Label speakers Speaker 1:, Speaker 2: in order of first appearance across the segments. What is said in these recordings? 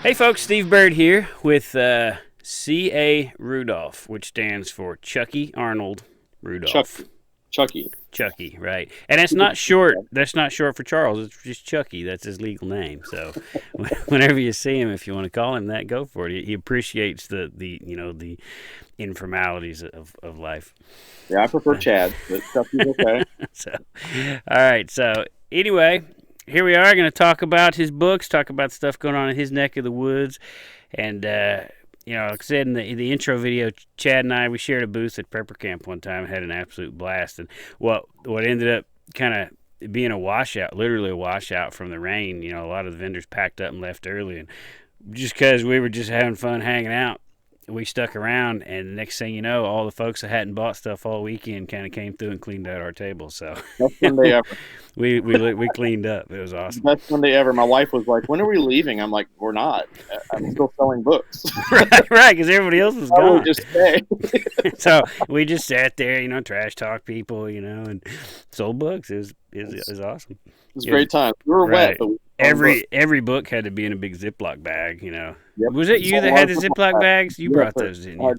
Speaker 1: Hey folks, Steve Bird here with C.A. Rudolph, which stands for Chucky Arnold Rudolph.
Speaker 2: Chucky.
Speaker 1: Chucky, right? And it's not short. That's not short for Charles. It's just Chucky. That's his legal name. So, whenever you see him, if you want to call him that, go for it. He appreciates the informalities of life.
Speaker 2: Yeah, I prefer Chad, but Chucky's okay.
Speaker 1: So, all right. So, anyway, here we are going to talk about his books, talk about stuff going on in his neck of the woods, and like I said in the intro video, Chad and I, we shared a booth at Prepper Camp one time, had an absolute blast, and what ended up kind of being a washout, literally a washout from the rain. A lot of the vendors packed up and left early, and just because we were just having fun hanging out, we stuck around, and the next thing you know, all the folks that hadn't bought stuff all weekend kind of came through and cleaned out our table. So
Speaker 2: Best Sunday ever.
Speaker 1: we cleaned up. It was awesome.
Speaker 2: Best Sunday ever. My wife was like, "When are we leaving?" I'm like, "We're not. I'm still selling books."
Speaker 1: right, because everybody else was
Speaker 2: I
Speaker 1: gone.
Speaker 2: would just stay.
Speaker 1: So we just sat there, trash talk people, and sold books. It was awesome.
Speaker 2: It was a great time. We were wet, but
Speaker 1: every book had to be in a big Ziploc bag.
Speaker 2: Yep.
Speaker 1: Was it you that had the Ziploc bags? You brought those, didn't you?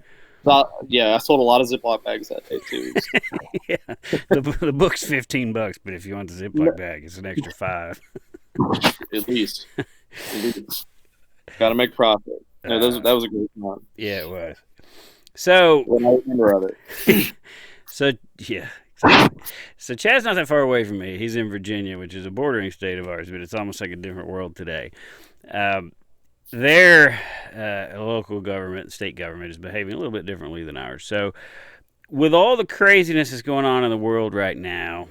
Speaker 2: Yeah, I sold a lot of Ziploc bags that day too.
Speaker 1: Yeah, the book's $15, but if you want the Ziploc bag, it's an extra $5.
Speaker 2: At least. Got to make profit. No, that was a great one.
Speaker 1: Yeah, it was. So,
Speaker 2: when I remember of it.
Speaker 1: So Chad's not that far away from me. He's in Virginia, which is a bordering state of ours, but it's almost like a different world today. Their local government, state government, is behaving a little bit differently than ours. So, with all the craziness that's going on in the world right now,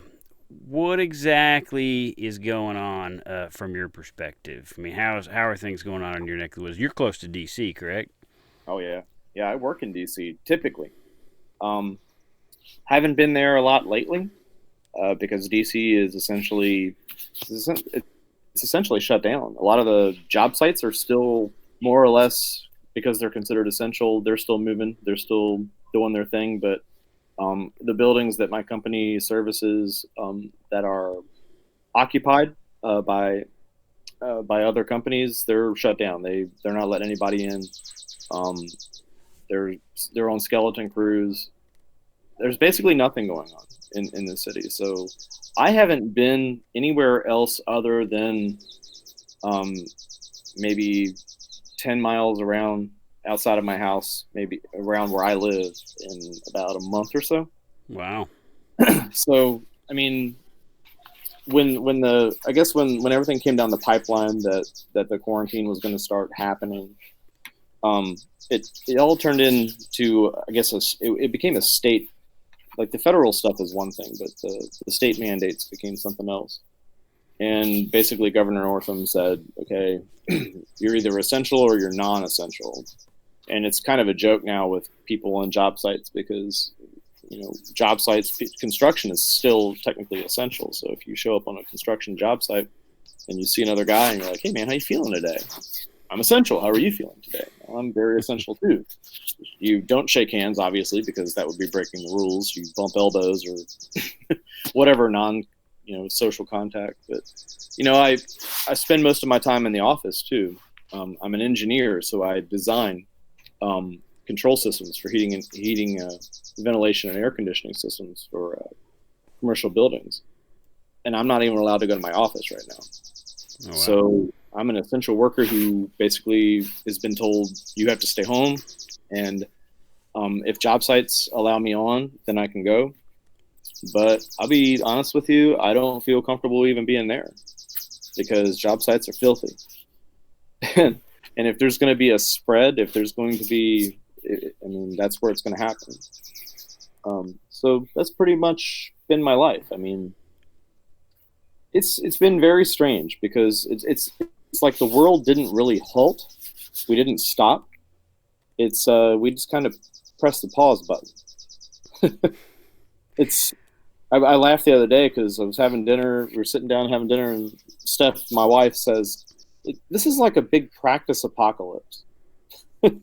Speaker 1: what exactly is going on from your perspective? I mean, how are things going on in your neck of the woods? You're close to D.C., correct?
Speaker 2: Oh yeah, yeah. I work in D.C. typically. Haven't been there a lot lately because D.C. is essentially shut down. A lot of the job sites are still more or less, because they're considered essential. They're still moving. They're still doing their thing. But the buildings that my company services that are occupied by other companies, they're shut down. They're not letting anybody in. They're on skeleton crews. There's basically nothing going on in the city. So I haven't been anywhere else other than maybe 10 miles around outside of my house, maybe around where I live, in about a month or so.
Speaker 1: Wow.
Speaker 2: So, I mean, when everything came down the pipeline that the quarantine was going to start happening, it all turned into, I guess, it became a state. Like the federal stuff is one thing, but the state mandates became something else. And basically, Governor Northam said, "Okay, you're either essential or you're non-essential." And it's kind of a joke now with people on job sites because, job sites, construction is still technically essential. So if you show up on a construction job site and you see another guy and you're like, "Hey man, how you feeling today?" "I'm essential. How are you feeling today?" "Well, I'm very essential too." You don't shake hands, obviously, because that would be breaking the rules. You bump elbows or whatever social contact. But I spend most of my time in the office too. I'm an engineer, so I design control systems for heating, ventilation, and air conditioning systems for commercial buildings. And I'm not even allowed to go to my office right now.
Speaker 1: Oh, wow.
Speaker 2: So I'm an essential worker who basically has been told you have to stay home. And if job sites allow me on, then I can go. But I'll be honest with you, I don't feel comfortable even being there because job sites are filthy. And if there's going to be a spread, if there's going to be, that's where it's going to happen. So that's pretty much been my life. I mean, it's been very strange because it's like the world didn't really halt. We didn't stop. We just kind of pressed the pause button. I laughed the other day because I was having dinner. We were sitting down having dinner, and Steph, my wife, says, "This is like a big practice apocalypse."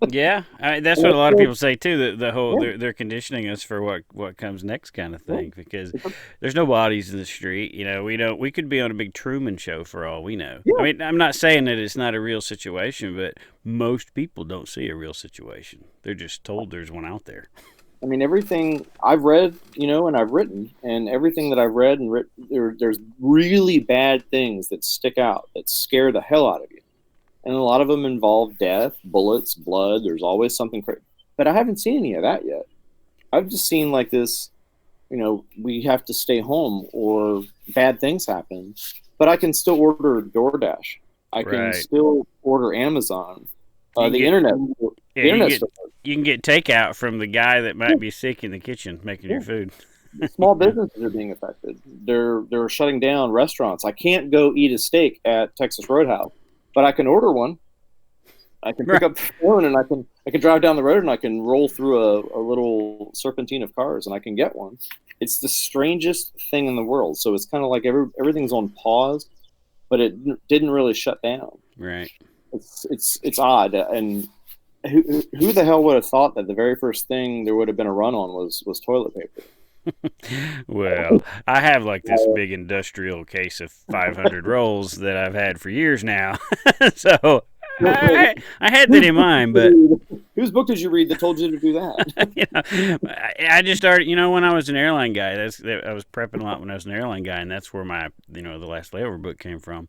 Speaker 1: Yeah, that's
Speaker 2: And
Speaker 1: what a
Speaker 2: it's
Speaker 1: lot of
Speaker 2: still,
Speaker 1: people say too. The whole
Speaker 2: yeah,
Speaker 1: they're conditioning us for what comes next kind of
Speaker 2: yeah.
Speaker 1: thing because there's no bodies in the street. We could be on a big Truman Show for all we know. I
Speaker 2: Yeah.
Speaker 1: mean, I'm not saying that it's not a real situation, but most people don't see a real situation. They're just told there's one out there.
Speaker 2: I mean, everything I've read, and I've written, and everything that I've read and written, there's really bad things that stick out that scare the hell out of you, and a lot of them involve death, bullets, blood. There's always something crazy, but I haven't seen any of that yet. I've just seen like this, we have to stay home or bad things happen, but I can still order DoorDash. I can
Speaker 1: Right.
Speaker 2: still order Amazon.
Speaker 1: You can
Speaker 2: The
Speaker 1: get
Speaker 2: internet,
Speaker 1: yeah,
Speaker 2: the internet stuff.
Speaker 1: you can get takeout from the guy that might be sick in the kitchen making your
Speaker 2: Yeah.
Speaker 1: food.
Speaker 2: Small businesses are being affected. They're shutting down restaurants. I can't go eat a steak at Texas Roadhouse, but I can order one. I can pick
Speaker 1: Right.
Speaker 2: up the phone and I can drive down the road and I can roll through a little serpentine of cars and I can get one. It's the strangest thing in the world. So it's kind of like everything's on pause, but it didn't really shut down.
Speaker 1: Right.
Speaker 2: It's odd. And who the hell would have thought that the very first thing there would have been a run on was toilet paper?
Speaker 1: Well, I have like this big industrial case of 500 rolls that I've had for years now. So I had that in mind, but
Speaker 2: Whose book did you read that told you to do that?
Speaker 1: I just started, when I was an airline guy, I was prepping a lot when I was an airline guy, and that's where my, the last layover book came from.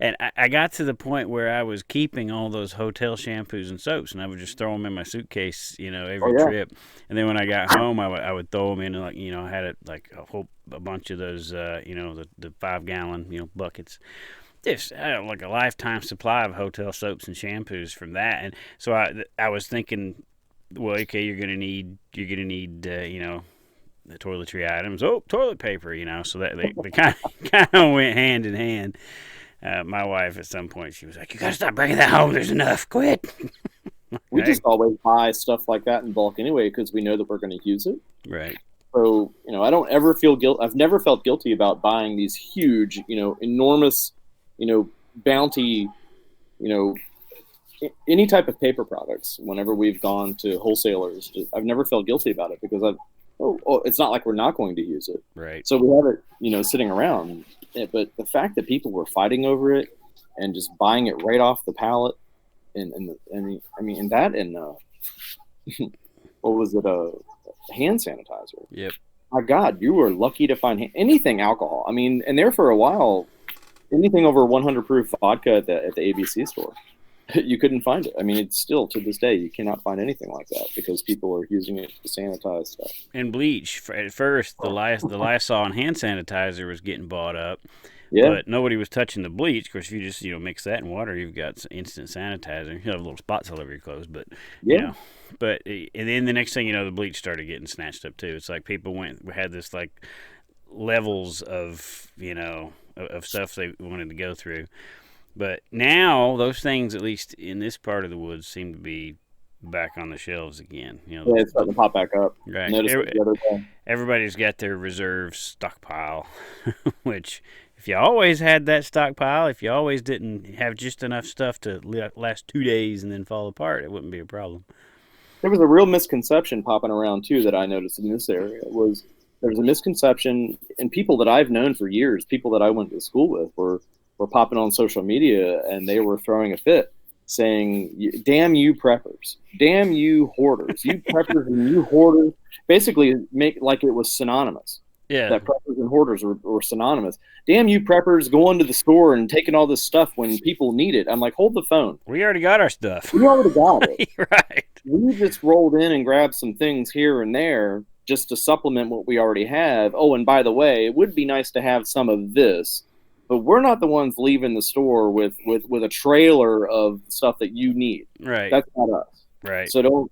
Speaker 1: And I got to the point where I was keeping all those hotel shampoos and soaps, and I would just throw them in my suitcase,
Speaker 2: Oh
Speaker 1: every
Speaker 2: yeah,
Speaker 1: trip. And then when I got home, I would throw them in, and I had like a bunch of those, the 5 gallon, buckets. Just like a lifetime supply of hotel soaps and shampoos from that. And so I was thinking, well, okay, you're gonna need, the toiletry items. Oh, toilet paper, so that they kind of went hand in hand. My wife at some point she was like, "You gotta stop bringing that home. There's enough. Quit."
Speaker 2: we
Speaker 1: Okay,
Speaker 2: just always buy stuff like that in bulk anyway because we know that we're going to use it.
Speaker 1: right.
Speaker 2: So I don't ever feel guilt. I've never felt guilty about buying these huge, enormous, bounty, you know, any type of paper products. Whenever we've gone to wholesalers, I've never felt guilty about it because it's not like we're not going to use it.
Speaker 1: Right.
Speaker 2: So we have it, sitting around. But the fact that people were fighting over it and just buying it right off the pallet, and that and what was it? Hand sanitizer.
Speaker 1: Yep.
Speaker 2: My God, you were lucky to find anything alcohol. I mean, and there for a while, anything over 100 proof vodka at the ABC store, you couldn't find it. I mean, it's still to this day you cannot find anything like that because people are using it to sanitize stuff.
Speaker 1: And bleach. At first, the Lysol and hand sanitizer was getting bought up,
Speaker 2: Yeah,
Speaker 1: but nobody was touching the bleach. Of course, if you just mix that in water, you've got instant sanitizer. You have little spots all over your clothes, but you
Speaker 2: yeah.
Speaker 1: know. But and then the next thing you know, the bleach started getting snatched up too. It's like people had this like levels of of stuff they wanted to go through. But now those things, at least in this part of the woods, seem to be back on the shelves again.
Speaker 2: Yeah, it's starting to pop back up. I
Speaker 1: Right.
Speaker 2: noticed it the other day.
Speaker 1: Everybody's got their reserve stockpile, which if you always had that stockpile, if you always didn't have just enough stuff to last 2 days and then fall apart, it wouldn't be a problem.
Speaker 2: There was a real misconception popping around too that I noticed in this area was there was a misconception, and people that I've known for years, people that I went to school with, were popping on social media and they were throwing a fit, saying, "Damn you preppers, damn you hoarders, you preppers and you hoarders." Basically, make like it was synonymous.
Speaker 1: Yeah.
Speaker 2: That preppers and hoarders were synonymous. Damn you preppers going to the store and taking all this stuff when people need it. I'm like, hold the phone.
Speaker 1: We already got our stuff.
Speaker 2: We already got it.
Speaker 1: Right.
Speaker 2: We just rolled in and grabbed some things here and there just to supplement what we already have. Oh, and by the way, it would be nice to have some of this, but we're not the ones leaving the store with a trailer of stuff that you need.
Speaker 1: Right.
Speaker 2: That's not us.
Speaker 1: Right.
Speaker 2: So don't.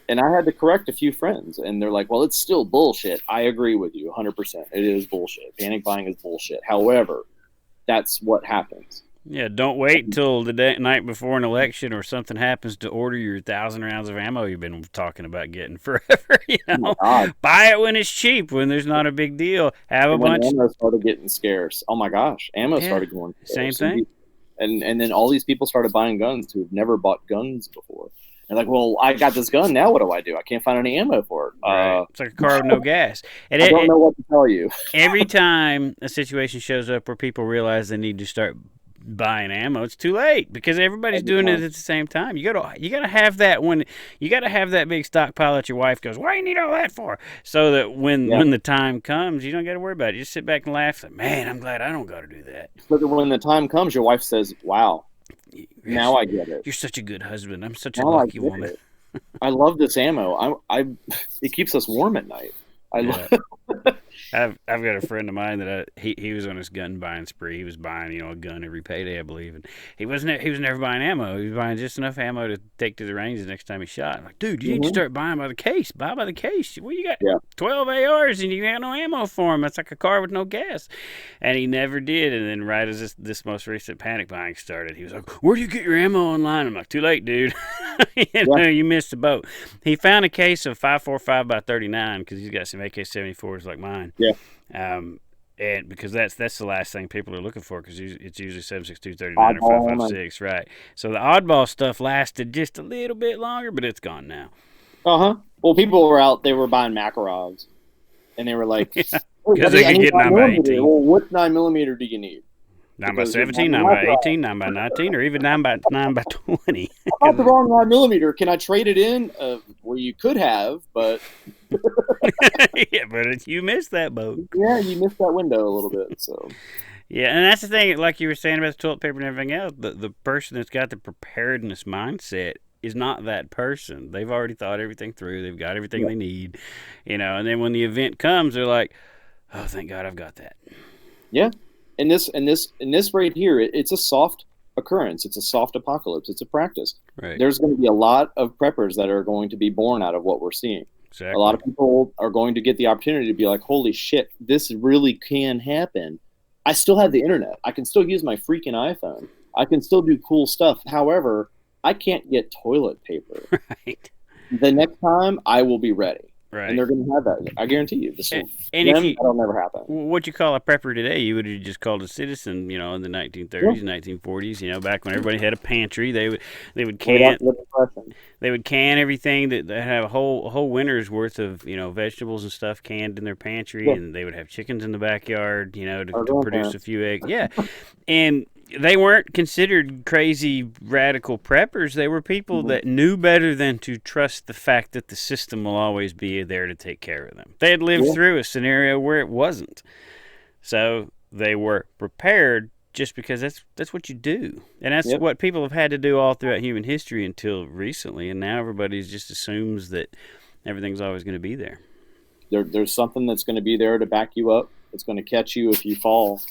Speaker 2: And I had to correct a few friends, and they're like, "Well, it's still bullshit." I agree with you 100%. It is bullshit. Panic buying is bullshit. However, that's what happens.
Speaker 1: Yeah, don't wait until the night before an election or something happens to order your 1,000 rounds of ammo you've been talking about getting forever.
Speaker 2: Oh my God.
Speaker 1: Buy it when it's cheap, when there's not a big deal. Have a
Speaker 2: And when
Speaker 1: bunch.
Speaker 2: ammo started getting scarce, oh my gosh, ammo started going
Speaker 1: Same
Speaker 2: scarce.
Speaker 1: thing.
Speaker 2: And then all these people started buying guns who had never bought guns before. And like, well, I got this gun. Now what do? I can't find any ammo for it.
Speaker 1: Right. It's like a car with no gas. And
Speaker 2: I don't know what to tell you.
Speaker 1: Every time a situation shows up where people realize they need to start buying ammo, it's too late because everybody's doing it at the same time. You gotta have that big stockpile that your wife goes, "Why do you need all that for?" So that when the time comes, you don't got to worry about it. You just sit back and laugh. Like, man, I'm glad I don't got to do that.
Speaker 2: So that when the time comes, your wife says, "Wow, now I get it.
Speaker 1: You're such a good husband. I'm such a lucky woman.
Speaker 2: I love this ammo. It keeps us warm at night.
Speaker 1: I've got a friend of mine that he was on his gun buying spree. He was buying a gun every payday, I believe, and he was never buying ammo. He was buying just enough ammo to take to the range the next time he shot. I'm like, dude, you need to start buying by the case. Buy by the case. Well, you got 12 ARs and you got no ammo for them. That's like a car with no gas. And he never did. And then right as this most recent panic buying started, he was like, where do you get your ammo online? I'm like, too late, dude. You missed the boat. He found a case of 5.45 by 39 because he's got some AK-74s like mine.
Speaker 2: Yeah.
Speaker 1: And because that's the last thing people are looking for because it's usually 7.62, 39 or 5.56, right? So the oddball stuff lasted just a little bit longer, but it's gone now.
Speaker 2: Well, people were out; they were buying Makarovs, and they were like,
Speaker 1: because they could get 9x18.
Speaker 2: Well, what 9mm do you need?
Speaker 1: 9x17, 9x18, 9x19, or even 9x20.
Speaker 2: I bought the wrong 9mm. Can I trade it in? Well, you could have, but
Speaker 1: yeah, but you missed that boat.
Speaker 2: Yeah, you missed that window a little bit. So
Speaker 1: yeah, and that's the thing. Like you were saying about the toilet paper and everything else, the person that's got the preparedness mindset is not that person. They've already thought everything through. They've got everything they need, and then when the event comes, they're like, "Oh, thank God, I've got that."
Speaker 2: Yeah. In this right here, it's a soft occurrence. It's a soft apocalypse. It's a practice.
Speaker 1: Right.
Speaker 2: There's going to be a lot of preppers that are going to be born out of what we're seeing.
Speaker 1: Exactly.
Speaker 2: A lot of people are going to get the opportunity to be like, holy shit, this really can happen. I still have the internet. I can still use my freaking iPhone. I can still do cool stuff. However, I can't get toilet paper.
Speaker 1: Right.
Speaker 2: The next time, I will be ready.
Speaker 1: Right.
Speaker 2: And they're going to have that. I guarantee you. That'll never happen.
Speaker 1: What you call a prepper today, you would have just called a citizen, in the 1930s, 1940s, back when everybody had a pantry. They would can everything that have a whole winter's worth of, vegetables and stuff canned in their pantry, and they would have chickens in the backyard, to produce a few eggs. Yeah. And they weren't considered crazy radical preppers. They were people that knew better than to trust the fact that the system will always be there to take care of them. They had lived through a scenario where it wasn't. So they were prepared just because that's what you do. And that's what people have had to do all throughout human history until recently. And now everybody just assumes that everything's always going to be there.
Speaker 2: There's something that's going to be there to back you up. It's going to catch you if you fall.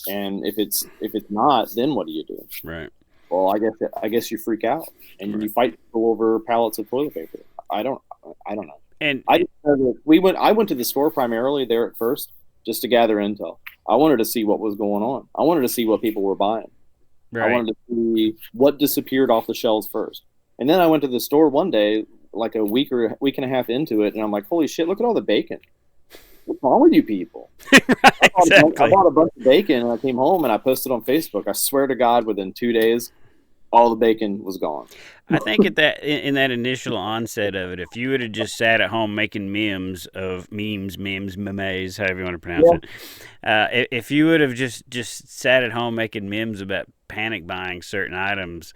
Speaker 2: And if it's not, then what do you do?
Speaker 1: Right.
Speaker 2: Well, I guess you freak out and you fight people over pallets of toilet paper. I don't know.
Speaker 1: And
Speaker 2: I just know that I went to the store primarily there at first just to gather intel. I wanted to see what was going on. I wanted to see what people were buying. Right. I wanted to see what disappeared off the shelves first. And then I went to the store one day, like a week and a half into it, and I'm like, holy shit, look at all the bacon. What's wrong with you people?
Speaker 1: Right,
Speaker 2: I bought a bunch of bacon and I came home and I posted on Facebook. I swear to God, within 2 days, all the bacon was gone.
Speaker 1: I think in that initial onset of it, if you would have just sat at home making memes, however you want to pronounce it, if you would have just sat at home making memes about panic buying certain items,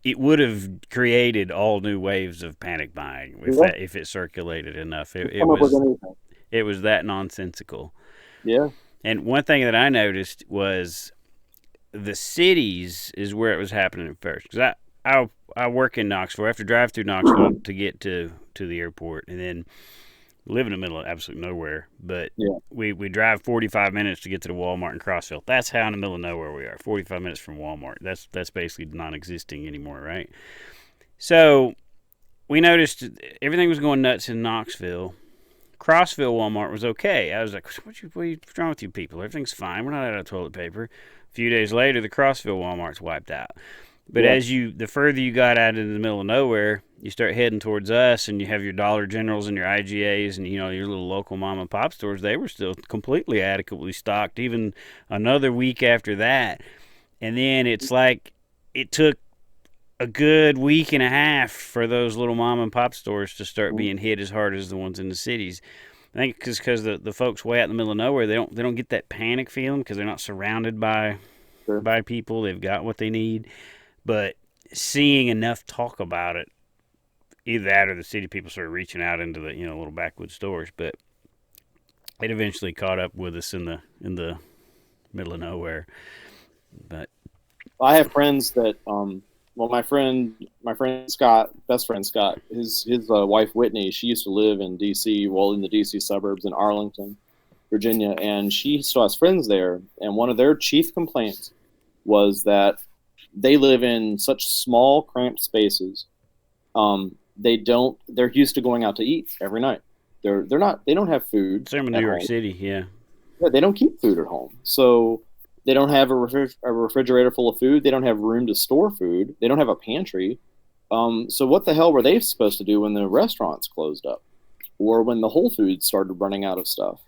Speaker 1: it would have created all new waves of panic buying if it circulated enough. It was that nonsensical.
Speaker 2: Yeah.
Speaker 1: And one thing that I noticed was the cities is where it was happening at first. Because I work in Knoxville. I have to drive through Knoxville to get to the airport. And then live in the middle of absolutely nowhere. But we drive 45 minutes to get to the Walmart in Crossville. That's how in the middle of nowhere we are. 45 minutes from Walmart. That's basically non-existing anymore, right? So we noticed everything was going nuts in Knoxville. Crossville Walmart was okay. I was like, what's wrong with you people? Everything's fine. We're not out of toilet paper. A few days later, the Crossville Walmart's wiped out. But the further you got out into the middle of nowhere, you start heading towards us, and you have your Dollar Generals and your IGAs and your little local mom and pop stores. They were still completely adequately stocked, even another week after that. And then it's like it took a good week and a half for those little mom and pop stores to start being hit as hard as the ones in the cities. I think because the folks way out in the middle of nowhere, they don't get that panic feeling because they're not surrounded
Speaker 2: Sure.
Speaker 1: by people. They've got what they need. But seeing enough talk about it, either that or the city people started reaching out into the little backwoods stores. But it eventually caught up with us in the middle of nowhere. But
Speaker 2: I have friends that well, my friend Scott, best friend Scott, his wife Whitney, she used to live in D.C. Well, in the D.C. suburbs in Arlington, Virginia, and she still has friends there. And one of their chief complaints was that they live in such small, cramped spaces. They're used to going out to eat every night. They don't have food.
Speaker 1: same in
Speaker 2: at
Speaker 1: New York
Speaker 2: home.
Speaker 1: City, yeah.
Speaker 2: Yeah, they don't keep food at home. So they don't have a refrigerator full of food. They don't have room to store food. They don't have a pantry. So what the hell were they supposed to do when the restaurants closed up, or when the Whole Foods started running out of stuff?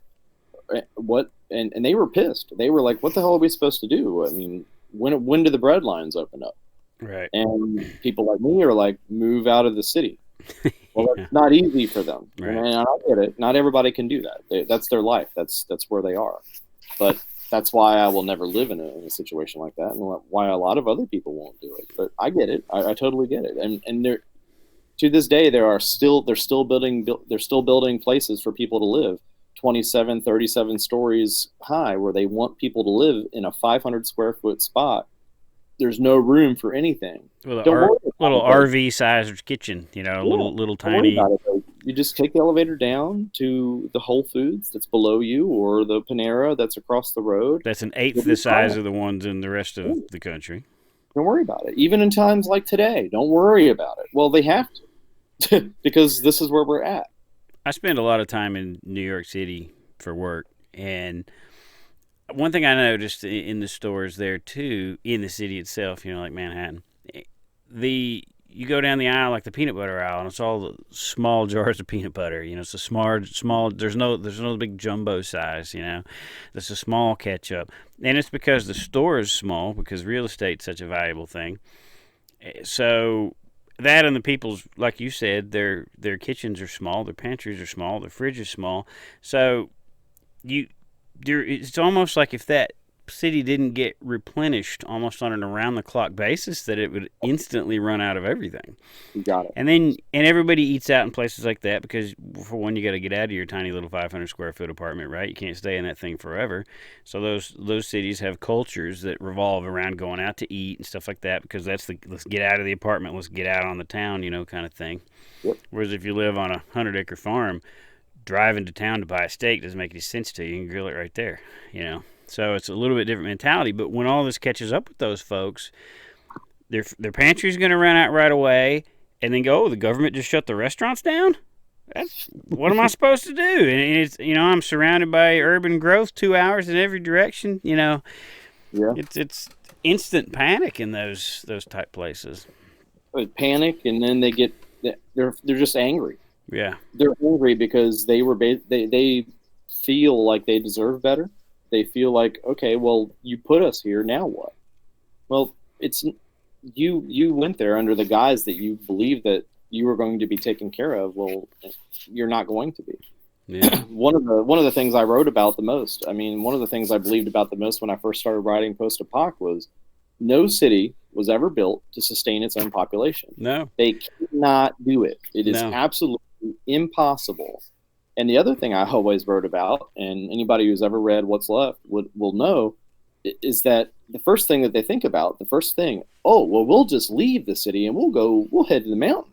Speaker 2: And they were pissed. They were like, "What the hell are we supposed to do? I mean, when do the bread lines open up?"
Speaker 1: Right.
Speaker 2: And people like me are like, "Move out of the city." Well,
Speaker 1: Yeah.
Speaker 2: that's not easy for them,
Speaker 1: Right.
Speaker 2: and I get it. Not everybody can do that. That's their life. That's where they are. But that's why I will never live in a situation like that, and why a lot of other people won't do it. But I get it. I totally get it. And there, to this day, they're still building places for people to live, 27, 37 stories high, where they want people to live in a 500 square foot spot. There's no room for anything.
Speaker 1: Little,
Speaker 2: Don't worry about
Speaker 1: little
Speaker 2: it, though.
Speaker 1: RV sized kitchen,
Speaker 2: Yeah,
Speaker 1: little
Speaker 2: don't worry
Speaker 1: tiny.
Speaker 2: about it, though. You just take the elevator down to the Whole Foods that's below you, or the Panera that's across the road.
Speaker 1: That's an
Speaker 2: You'll
Speaker 1: eighth
Speaker 2: be
Speaker 1: the size
Speaker 2: fine.
Speaker 1: of the ones in the rest of the country.
Speaker 2: Don't worry about it. Even in times like today, don't worry about it. Well, they have to because this is where we're at.
Speaker 1: I spend a lot of time in New York City for work, and one thing I noticed in the stores there too, in the city itself, like Manhattan, you go down the aisle like the peanut butter aisle, and it's all the small jars of peanut butter. It's a small. There's no big jumbo size. There's a small ketchup, and it's because the store is small because real estate's such a valuable thing. So that and the people's, like you said, their kitchens are small, their pantries are small, their fridge is small. So it's almost like if that city didn't get replenished almost on an around the clock basis, that it would instantly run out of everything.
Speaker 2: You got it.
Speaker 1: And everybody eats out in places like that because, for one, you got to get out of your tiny little 500 square foot apartment, right? You can't stay in that thing forever. So those cities have cultures that revolve around going out to eat and stuff like that, because that's let's get out of the apartment, let's get out on the town, kind of thing.
Speaker 2: Yep.
Speaker 1: Whereas if you live on a 100-acre farm, driving to town to buy a steak doesn't make any sense to you. You can grill it right there, So it's a little bit different mentality. But when all this catches up with those folks, their pantry's going to run out right away, and then go, "Oh, the government just shut the restaurants down? What am I supposed to do?" And it's I'm surrounded by urban growth 2 hours in every direction.
Speaker 2: Yeah.
Speaker 1: It's instant panic in those type places.
Speaker 2: Panic, and then they're just angry.
Speaker 1: Yeah.
Speaker 2: They're angry because they feel like they deserve better. They feel like, okay, well, you put us here, now what? Well, it's you went there under the guise that you believe that you were going to be taken care of. Well, you're not going to be.
Speaker 1: Yeah.
Speaker 2: One of the things I wrote about the most, one of the things I believed about the most when I first started writing post-apoc was no city was ever built to sustain its own population.
Speaker 1: No.
Speaker 2: They cannot do it. It is
Speaker 1: No.
Speaker 2: absolutely impossible. And the other thing I always wrote about, and anybody who's ever read What's Left will know, is that the first thing that they think about, we'll just leave the city and we'll head to the mountains.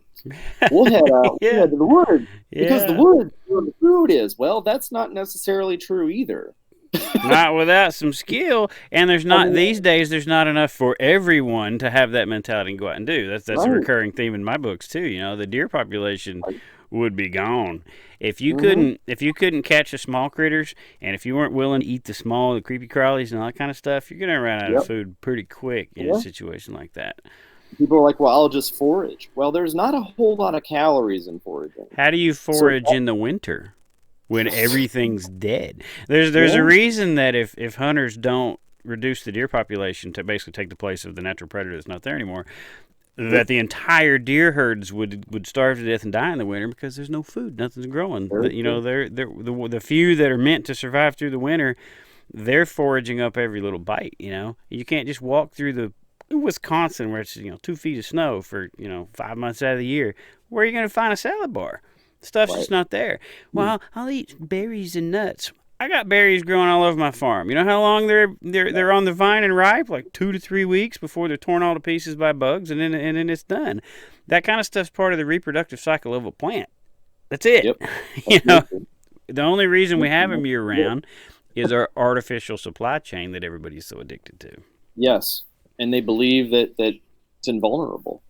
Speaker 2: We'll head out
Speaker 1: Yeah.
Speaker 2: we'll head to the woods because
Speaker 1: Yeah.
Speaker 2: the woods is where the food is. Well, that's not necessarily true either.
Speaker 1: Not without some skill, and these days there's not enough for everyone to have that mentality and go out and do. That's
Speaker 2: Right.
Speaker 1: a recurring theme in my books too. The deer population
Speaker 2: Right.
Speaker 1: would be gone if you
Speaker 2: Mhm.
Speaker 1: couldn't catch the small critters, and if you weren't willing to eat the creepy crawlies and all that kind of stuff. You're gonna run out
Speaker 2: Yep.
Speaker 1: of food pretty quick in
Speaker 2: Yeah.
Speaker 1: a situation like that.
Speaker 2: People are like, well, I'll just forage. Well, there's not a whole lot of calories in foraging.
Speaker 1: How do you forage in the winter when everything's dead? There's
Speaker 2: Yeah.
Speaker 1: a reason that if hunters don't reduce the deer population to basically take the place of the natural predator that's not there anymore, that the entire deer herds would starve to death and die in the winter because there's no food, nothing's growing. The few that are meant to survive through the winter, they're foraging up every little bite. You can't just walk through the Wisconsin where it's 2 feet of snow for 5 months out of the year. Where are you going to find a salad bar? Stuff's just not there. Well, I'll eat berries and nuts. I got berries growing all over my farm. You know how long they're on the vine and ripe? Like 2 to 3 weeks before they're torn all to pieces by bugs, and then it's done. That kind of stuff's part of the reproductive cycle of a plant. That's it.
Speaker 2: Yep.
Speaker 1: The only reason we have them year round is our artificial supply chain that everybody's so addicted to.
Speaker 2: Yes, and they believe that it's invulnerable.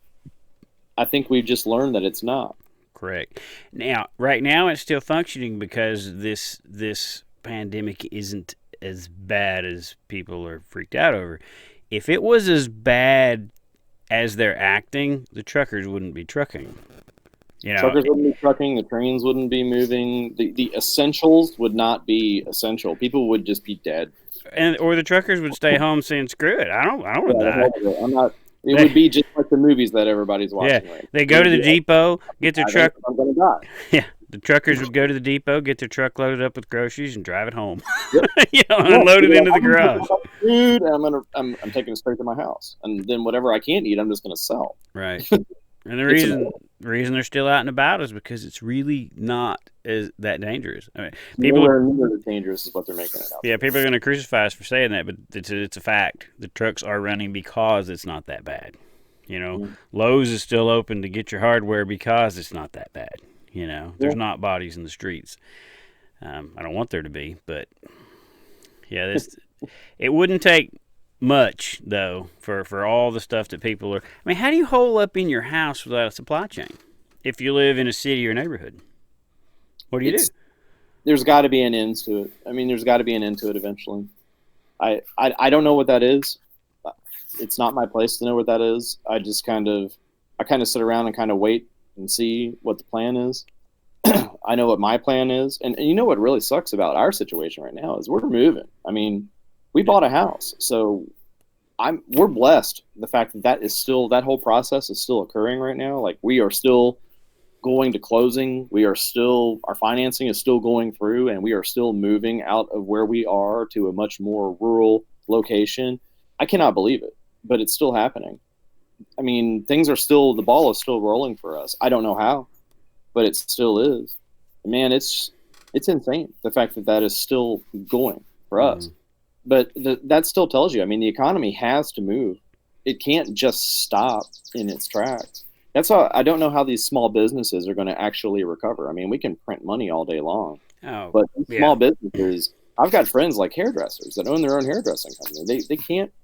Speaker 2: I think we've just learned that it's not.
Speaker 1: Correct. Now, right now, it's still functioning because this pandemic isn't as bad as people are freaked out over. If it was as bad as they're acting, the truckers wouldn't be trucking.
Speaker 2: Truckers wouldn't be trucking. The trains wouldn't be moving. The essentials would not be essential. People would just be dead.
Speaker 1: Or the truckers would stay home saying, "Screw it, I don't want to die."
Speaker 2: I'm not. It would be just like the movies that everybody's watching.
Speaker 1: Yeah, they go to the depot, get their truck.
Speaker 2: I'm gonna die.
Speaker 1: Yeah, the truckers would go to the depot, get their truck loaded up with groceries, and drive it home. And load it into the garage.
Speaker 2: Food, and I'm taking it straight to my house, and then whatever I can't eat, I'm just gonna sell.
Speaker 1: Right. And the reason they're still out and about is because it's really not that dangerous. I mean, people
Speaker 2: are dangerous is what they're making it out.
Speaker 1: Yeah, people are going to crucify us for saying that, but it's a fact. The trucks are running because it's not that bad. Lowe's is still open to get your hardware because it's not that bad. There's not bodies in the streets. I don't want there to be, but yeah, it wouldn't take much though for all the stuff that people are. I mean, how do you hole up in your house without a supply chain if you live in a city or neighborhood? What do you do?
Speaker 2: There's got to be an end to it. I mean, there's got to be an end to it eventually. I don't know what that is. It's not my place to know what that is. I kind of sit around and kind of wait and see what the plan is. I know what my plan is, and you know what really sucks about our situation right now is we're moving. I mean, we bought a house, so we're blessed. The fact that whole process is still occurring right now. Like, we are still going to closing. Our financing is still going through, and we are still moving out of where we are to a much more rural location. I cannot believe it, but it's still happening. I mean, the ball is still rolling for us. I don't know how, but it still is. Man, it's insane. The fact that is still going for us. But that still tells you, I mean, the economy has to move. It can't just stop in its tracks. That's how I don't know how these small businesses are going to actually recover. I mean, we can print money all day long, but small businesses. I've got friends like hairdressers that own their own hairdressing company.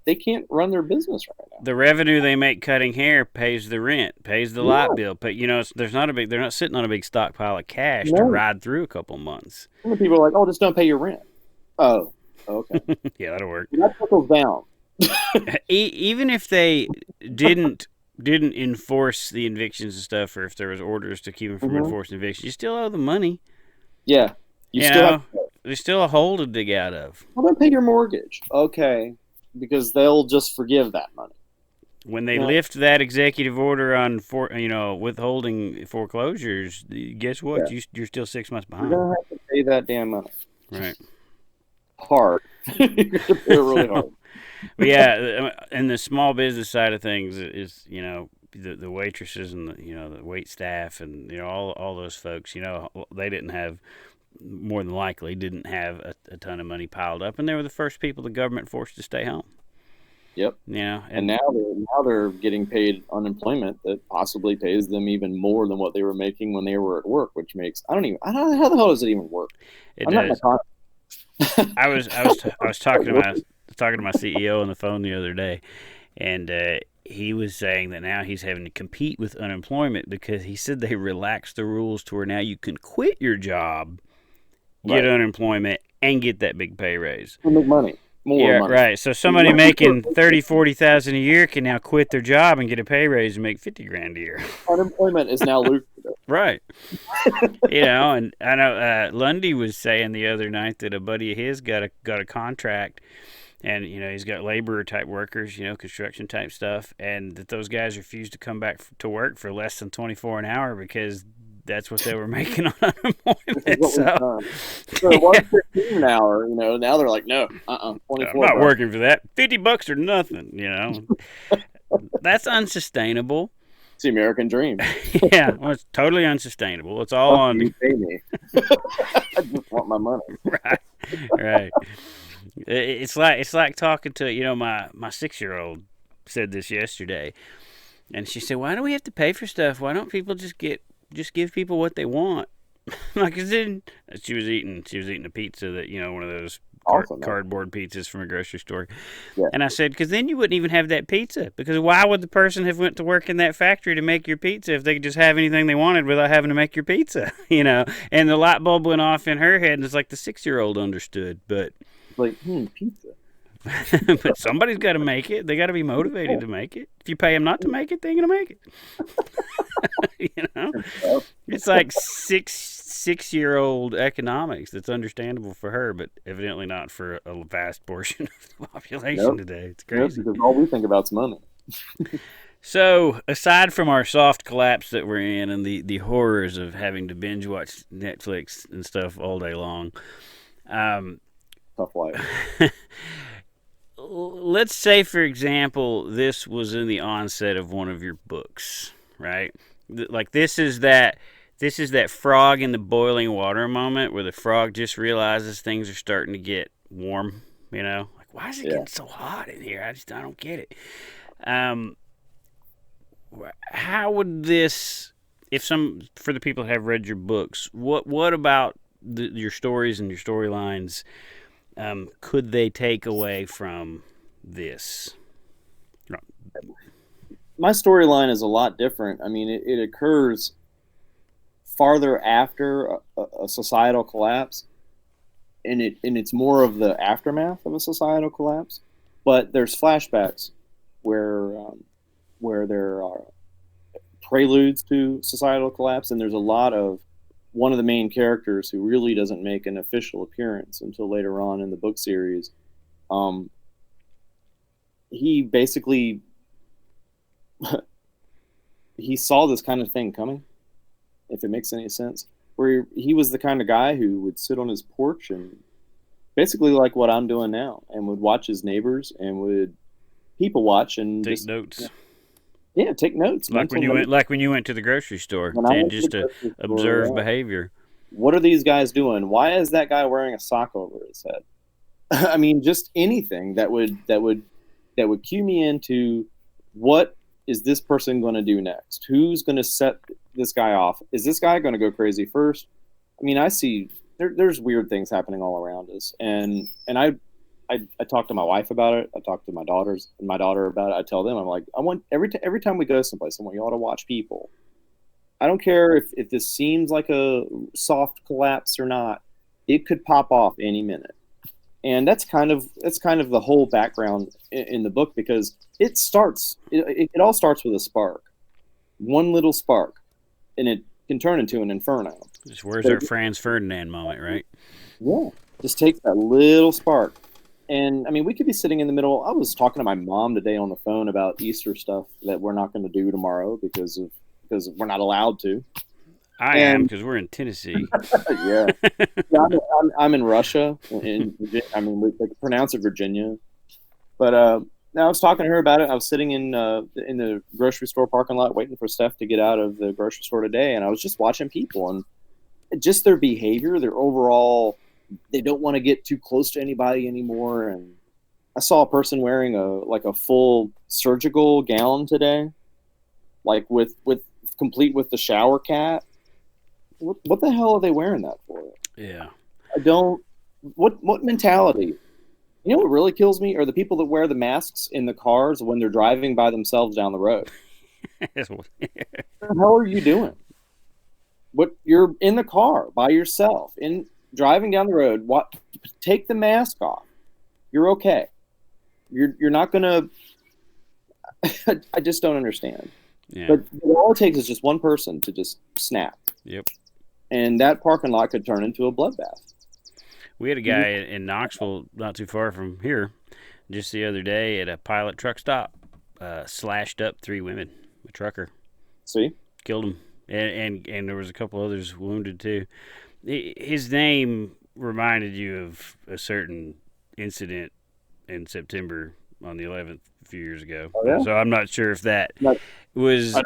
Speaker 2: They can't run their business right now.
Speaker 1: The revenue they make cutting hair pays the rent, pays the light bill. But they're not sitting on a big stockpile of cash to ride through a couple months.
Speaker 2: Some people are like, "Oh, just don't pay your rent." Oh. Okay.
Speaker 1: Yeah, that'll work.
Speaker 2: That trickles down.
Speaker 1: Even if they didn't enforce the evictions and stuff, or if there was orders to keep them from enforcing evictions, you still owe them money.
Speaker 2: Yeah.
Speaker 1: There's still a hole to dig out of.
Speaker 2: Well, then pay your mortgage. Okay. Because they'll just forgive that money.
Speaker 1: When they lift that executive order on withholding foreclosures, guess what? Yeah. You're still 6 months behind.
Speaker 2: You're going to have to pay that damn money.
Speaker 1: Right.
Speaker 2: Hard. You're going to pay it really hard.
Speaker 1: But yeah, and the small business side of things is, the waitresses and the wait staff and all those folks, they didn't have, more than likely didn't have a ton of money piled up, and they were the first people the government forced to stay home.
Speaker 2: Yep.
Speaker 1: And
Speaker 2: now they're getting paid unemployment that possibly pays them even more than what they were making when they were at work, which makes I don't know how the hell does it even work.
Speaker 1: It does. I was talking to my CEO on the phone the other day, and he was saying that now he's having to compete with unemployment because he said they relaxed the rules to where now you can quit your job, get unemployment, and get that big pay raise.
Speaker 2: And make money. More money.
Speaker 1: Right. So somebody making $30,000-$40,000 a year can now quit their job and get a pay raise and make $50,000 a year.
Speaker 2: Unemployment is now lucrative.
Speaker 1: Right. And I know Lundy was saying the other night that a buddy of his got a contract and he's got laborer type workers, construction type stuff, and that those guys refused to come back to work for less than 24 an hour because that's what they were making on unemployment.
Speaker 2: So it was 15 an hour, now they're like, no, 24.
Speaker 1: I'm not working for that. $50 or nothing, That's unsustainable.
Speaker 2: It's the American dream.
Speaker 1: Yeah, well, it's totally unsustainable. It's all on
Speaker 2: you pay me. I just want my money.
Speaker 1: Right. It's like talking to my 6-year-old said this yesterday, and she said, "Why do we have to pay for stuff? Why don't people just give people what they want?" Like, she was eating a pizza that one of those cardboard pizzas from a grocery store.
Speaker 2: Yeah.
Speaker 1: And I said, because then you wouldn't even have that pizza. Because why would the person have went to work in that factory to make your pizza if they could just have anything they wanted without having to make your pizza? And the light bulb went off in her head, and it's like the 6-year-old understood. But
Speaker 2: pizza.
Speaker 1: but somebody's got to make it. They got to be motivated to make it. If you pay them not to make it, they ain't gonna make it. It's like six-year-old economics that's understandable for her, but evidently not for a vast portion of the population today. It's crazy.
Speaker 2: Because all we think about is money.
Speaker 1: So, aside from our soft collapse that we're in and the horrors of having to binge watch Netflix and stuff all day long,
Speaker 2: tough life.
Speaker 1: Let's say, for example, this was in the onset of one of your books, right? Like this is that frog in the boiling water moment where the frog just realizes things are starting to get warm. Like, why is it getting so hot in here? I don't get it. How would this, for the people that have read your books, what about your stories and your storylines? Could they take away from this?
Speaker 2: My storyline is a lot different. I mean, it occurs farther after a societal collapse, and it's more of the aftermath of a societal collapse. But there's flashbacks where there are preludes to societal collapse, and there's a lot of one of the main characters who really doesn't make an official appearance until later on in the book series. He basically he saw this kind of thing coming, if it makes any sense, where he was the kind of guy who would sit on his porch and basically like what I'm doing now, and would watch his neighbors and would people watch and
Speaker 1: take notes.
Speaker 2: Yeah, take notes.
Speaker 1: Like when you went to the grocery store, and just to observe behavior.
Speaker 2: What are these guys doing? Why is that guy wearing a sock over his head? I mean, just anything that would cue me into what is this person going to do next? Who's going to set this guy off? Is this guy going to go crazy first? I mean, I see there's weird things happening all around us, and I talk to my wife about it. I talk to my daughter about it. I tell them, I'm like, I want every time we go someplace, I want you all to watch people. I don't care if this seems like a soft collapse or not. It could pop off any minute, and that's kind of the whole background in the book, because it all starts with a spark, one little spark, and it can turn into an inferno.
Speaker 1: Where's our Franz Ferdinand moment, right?
Speaker 2: Yeah, just takes that little spark. And I mean, we could be sitting in the middle. I was talking to my mom today on the phone about Easter stuff that we're not going to do tomorrow because we're not allowed to.
Speaker 1: I am, because we're in Tennessee.
Speaker 2: Yeah, I'm in Russia. In Virginia. They pronounce it Virginia. But now I was talking to her about it. I was sitting in the grocery store parking lot waiting for Steph to get out of the grocery store today, and I was just watching people and just their behavior, their overall. They don't want to get too close to anybody anymore. And I saw a person wearing a full surgical gown today, like with complete with the shower cap. What the hell are they wearing that for?
Speaker 1: Yeah.
Speaker 2: I don't. What mentality? You know what really kills me are the people that wear the masks in the cars when they're driving by themselves down the road. What the hell are you doing? You're in the car by yourself driving down the road. Take the mask off. You're okay. You're not gonna. I just don't understand.
Speaker 1: Yeah.
Speaker 2: But all it takes is just one person to just snap.
Speaker 1: Yep.
Speaker 2: And that parking lot could turn into a bloodbath.
Speaker 1: We had a guy in Knoxville, not too far from here, just the other day at a Pilot truck stop. Slashed up 3 women. A trucker
Speaker 2: See?
Speaker 1: killed him, and there was a couple others wounded too. His name reminded you of a certain incident in September on the 11th a few years ago.
Speaker 2: Oh, yeah?
Speaker 1: So I'm not sure if that
Speaker 2: But
Speaker 1: was
Speaker 2: I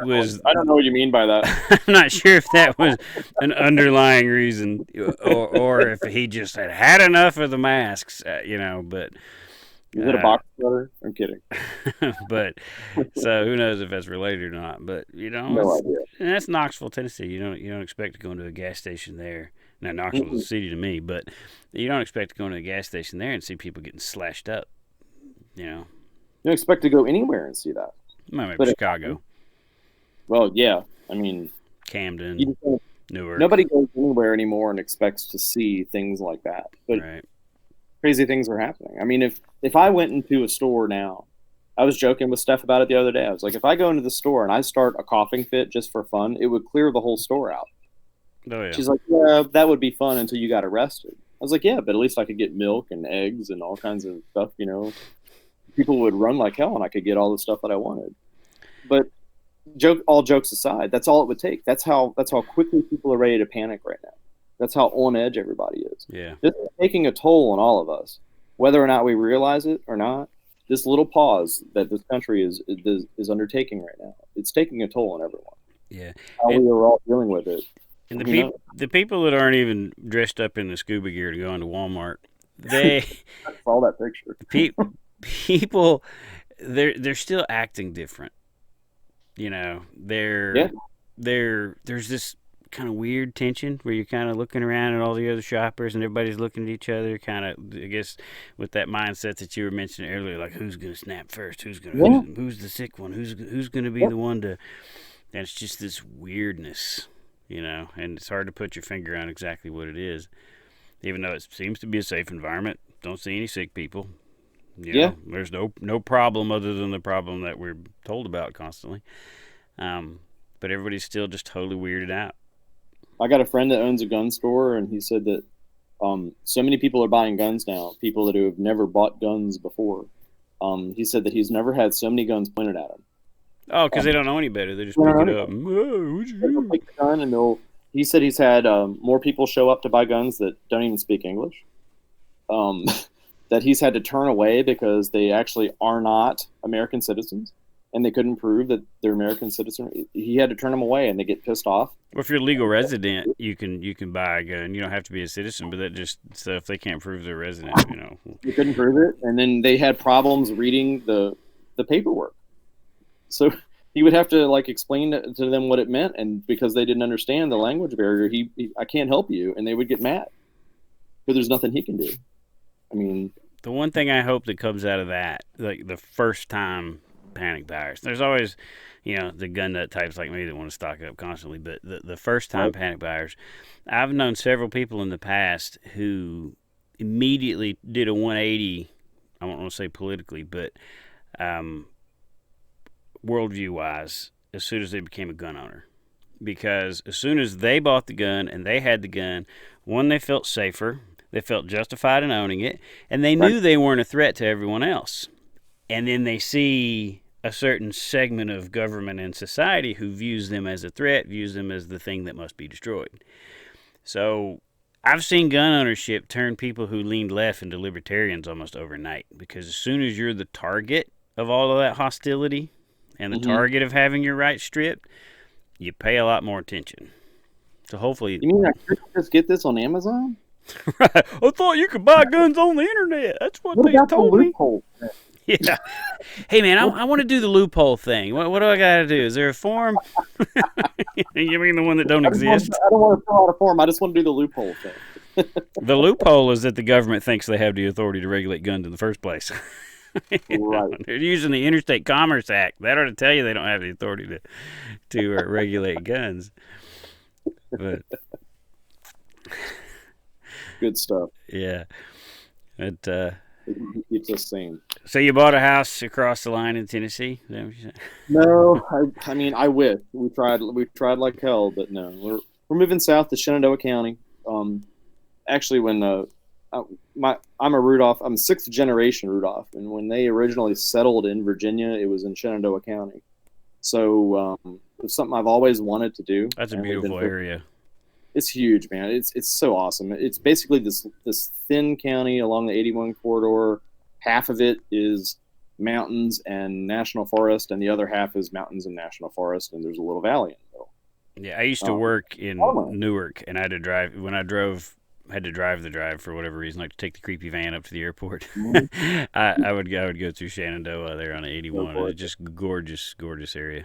Speaker 2: don't know what you mean by that.
Speaker 1: I'm not sure if that was an underlying reason, or if he just had enough of the masks, But
Speaker 2: Is it a box cutter? I'm kidding.
Speaker 1: but so who knows if that's related or not? But
Speaker 2: No idea.
Speaker 1: and that's Knoxville, Tennessee. You don't expect to go into a gas station there. Now Knoxville is a city to me, but you don't expect to go into a gas station there and see people getting slashed up.
Speaker 2: You don't expect to go anywhere and see that.
Speaker 1: Maybe Chicago.
Speaker 2: Well, yeah. I mean,
Speaker 1: Camden, Newark.
Speaker 2: Nobody goes anywhere anymore and expects to see things like that. But
Speaker 1: right.
Speaker 2: Crazy things are happening. I mean, if I went into a store now, I was joking with Steph about it the other day. I was like, if I go into the store and I start a coughing fit just for fun, it would clear the whole store out.
Speaker 1: Oh, yeah.
Speaker 2: She's like, yeah, that would be fun until you got arrested. I was like, yeah, but at least I could get milk and eggs and all kinds of stuff, People would run like hell and I could get all the stuff that I wanted. But all jokes aside, that's all it would take. That's how quickly people are ready to panic right now. That's how on edge everybody is.
Speaker 1: Yeah.
Speaker 2: This is taking a toll on all of us, whether or not we realize it or not. This little pause that this country is undertaking right now, it's taking a toll on everyone.
Speaker 1: Yeah.
Speaker 2: How we are all dealing with it.
Speaker 1: And the people that aren't even dressed up in the scuba gear to go into Walmart, they
Speaker 2: I saw that picture.
Speaker 1: People, they're still acting different. There's this kind of weird tension where you're kind of looking around at all the other shoppers and everybody's looking at each other, kind of, I guess, with that mindset that you were mentioning earlier, like who's gonna snap first, who's the sick one, who's gonna be the one to. And it's just this weirdness, and it's hard to put your finger on exactly what it is, even though it seems to be a safe environment. Don't see any sick people. There's no problem other than the problem that we're told about constantly. But everybody's still just totally weirded out.
Speaker 2: I got a friend that owns a gun store, and he said that so many people are buying guns now, people that have never bought guns before. He said that he's never had so many guns pointed at him.
Speaker 1: Oh, because they don't know any better. They just pick it up.
Speaker 2: They'll take the gun, and he said he's had more people show up to buy guns that don't even speak English. That he's had to turn away because they actually are not American citizens, and they couldn't prove that they're American citizens. He had to turn them away, and they get pissed off.
Speaker 1: Well, if you're a legal resident, you can buy a gun. You don't have to be a citizen, but so if they can't prove they're resident,
Speaker 2: They couldn't prove it, and then they had problems reading the paperwork. So he would have to explain to them what it meant, and because they didn't understand the language barrier, I can't help you, and they would get mad. But there's nothing he can do. I mean,
Speaker 1: the one thing I hope that comes out of that, like the first time panic buyers, there's always, the gun nut types like me that want to stock up constantly, but the first time panic buyers, I've known several people in the past who immediately did a 180. I don't want to say politically, but worldview wise, as soon as they became a gun owner. Because as soon as they bought the gun and they had the gun, one, they felt safer, they felt justified in owning it, and they knew they weren't a threat to everyone else. And then they see a certain segment of government and society who views them as a threat, views them as the thing that must be destroyed. So I've seen gun ownership turn people who leaned left into libertarians almost overnight, because as soon as you're the target of all of that hostility and the target of having your rights stripped, you pay a lot more attention. So hopefully...
Speaker 2: You mean I could just get this on Amazon?
Speaker 1: Right. I thought you could buy guns on the internet. That's what they told me. Yeah. Hey, man, I want to do the loophole thing. What do I got to do? Is there a form? You mean the one that don't exist?
Speaker 2: I don't want to fill out a form. I just want to do the loophole thing.
Speaker 1: The loophole is that the government thinks they have the authority to regulate guns in the first place.
Speaker 2: Right.
Speaker 1: They're using the Interstate Commerce Act. That ought to tell you they don't have the authority to regulate guns. But
Speaker 2: good stuff.
Speaker 1: Yeah. It
Speaker 2: keeps us sane.
Speaker 1: So you bought a house across the line in Tennessee? Is that what you said?
Speaker 2: No, I mean I wish we tried like hell, but no, we're moving south to Shenandoah County. Actually, when I'm a Rudolph. I'm sixth generation Rudolph, and when they originally settled in Virginia, it was in Shenandoah County. So it's something I've always wanted to do.
Speaker 1: That's a
Speaker 2: and we've
Speaker 1: beautiful
Speaker 2: been
Speaker 1: area.
Speaker 2: It's huge, man. It's so awesome. It's basically this thin county along the 81 corridor. Half of it is mountains and national forest, and the other half is mountains and national forest, and there's a little valley in the middle.
Speaker 1: Yeah, I used to work in Newark, and I had to drive when I drove. Had to drive the drive for whatever reason, like to take the creepy van up to the airport. I would go through Shenandoah there on 81. It's just gorgeous, gorgeous area.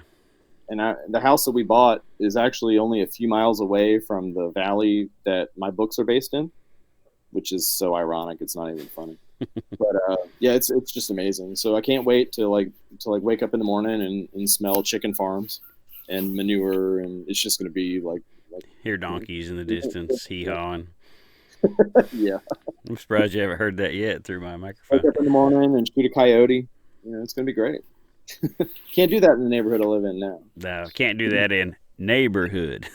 Speaker 2: And the house that we bought is actually only a few miles away from the valley that my books are based in, which is so ironic. It's not even funny. But yeah, it's just amazing. So I can't wait to wake up in the morning and smell chicken farms and manure, and it's just going to be like
Speaker 1: hear donkeys in the distance hee-hawing.
Speaker 2: Yeah.
Speaker 1: I'm surprised you haven't heard that yet through my microphone.
Speaker 2: Wake up in the morning and shoot a coyote. It's going to be great. Can't do that in the neighborhood I live in now.
Speaker 1: No, can't do that in neighborhood.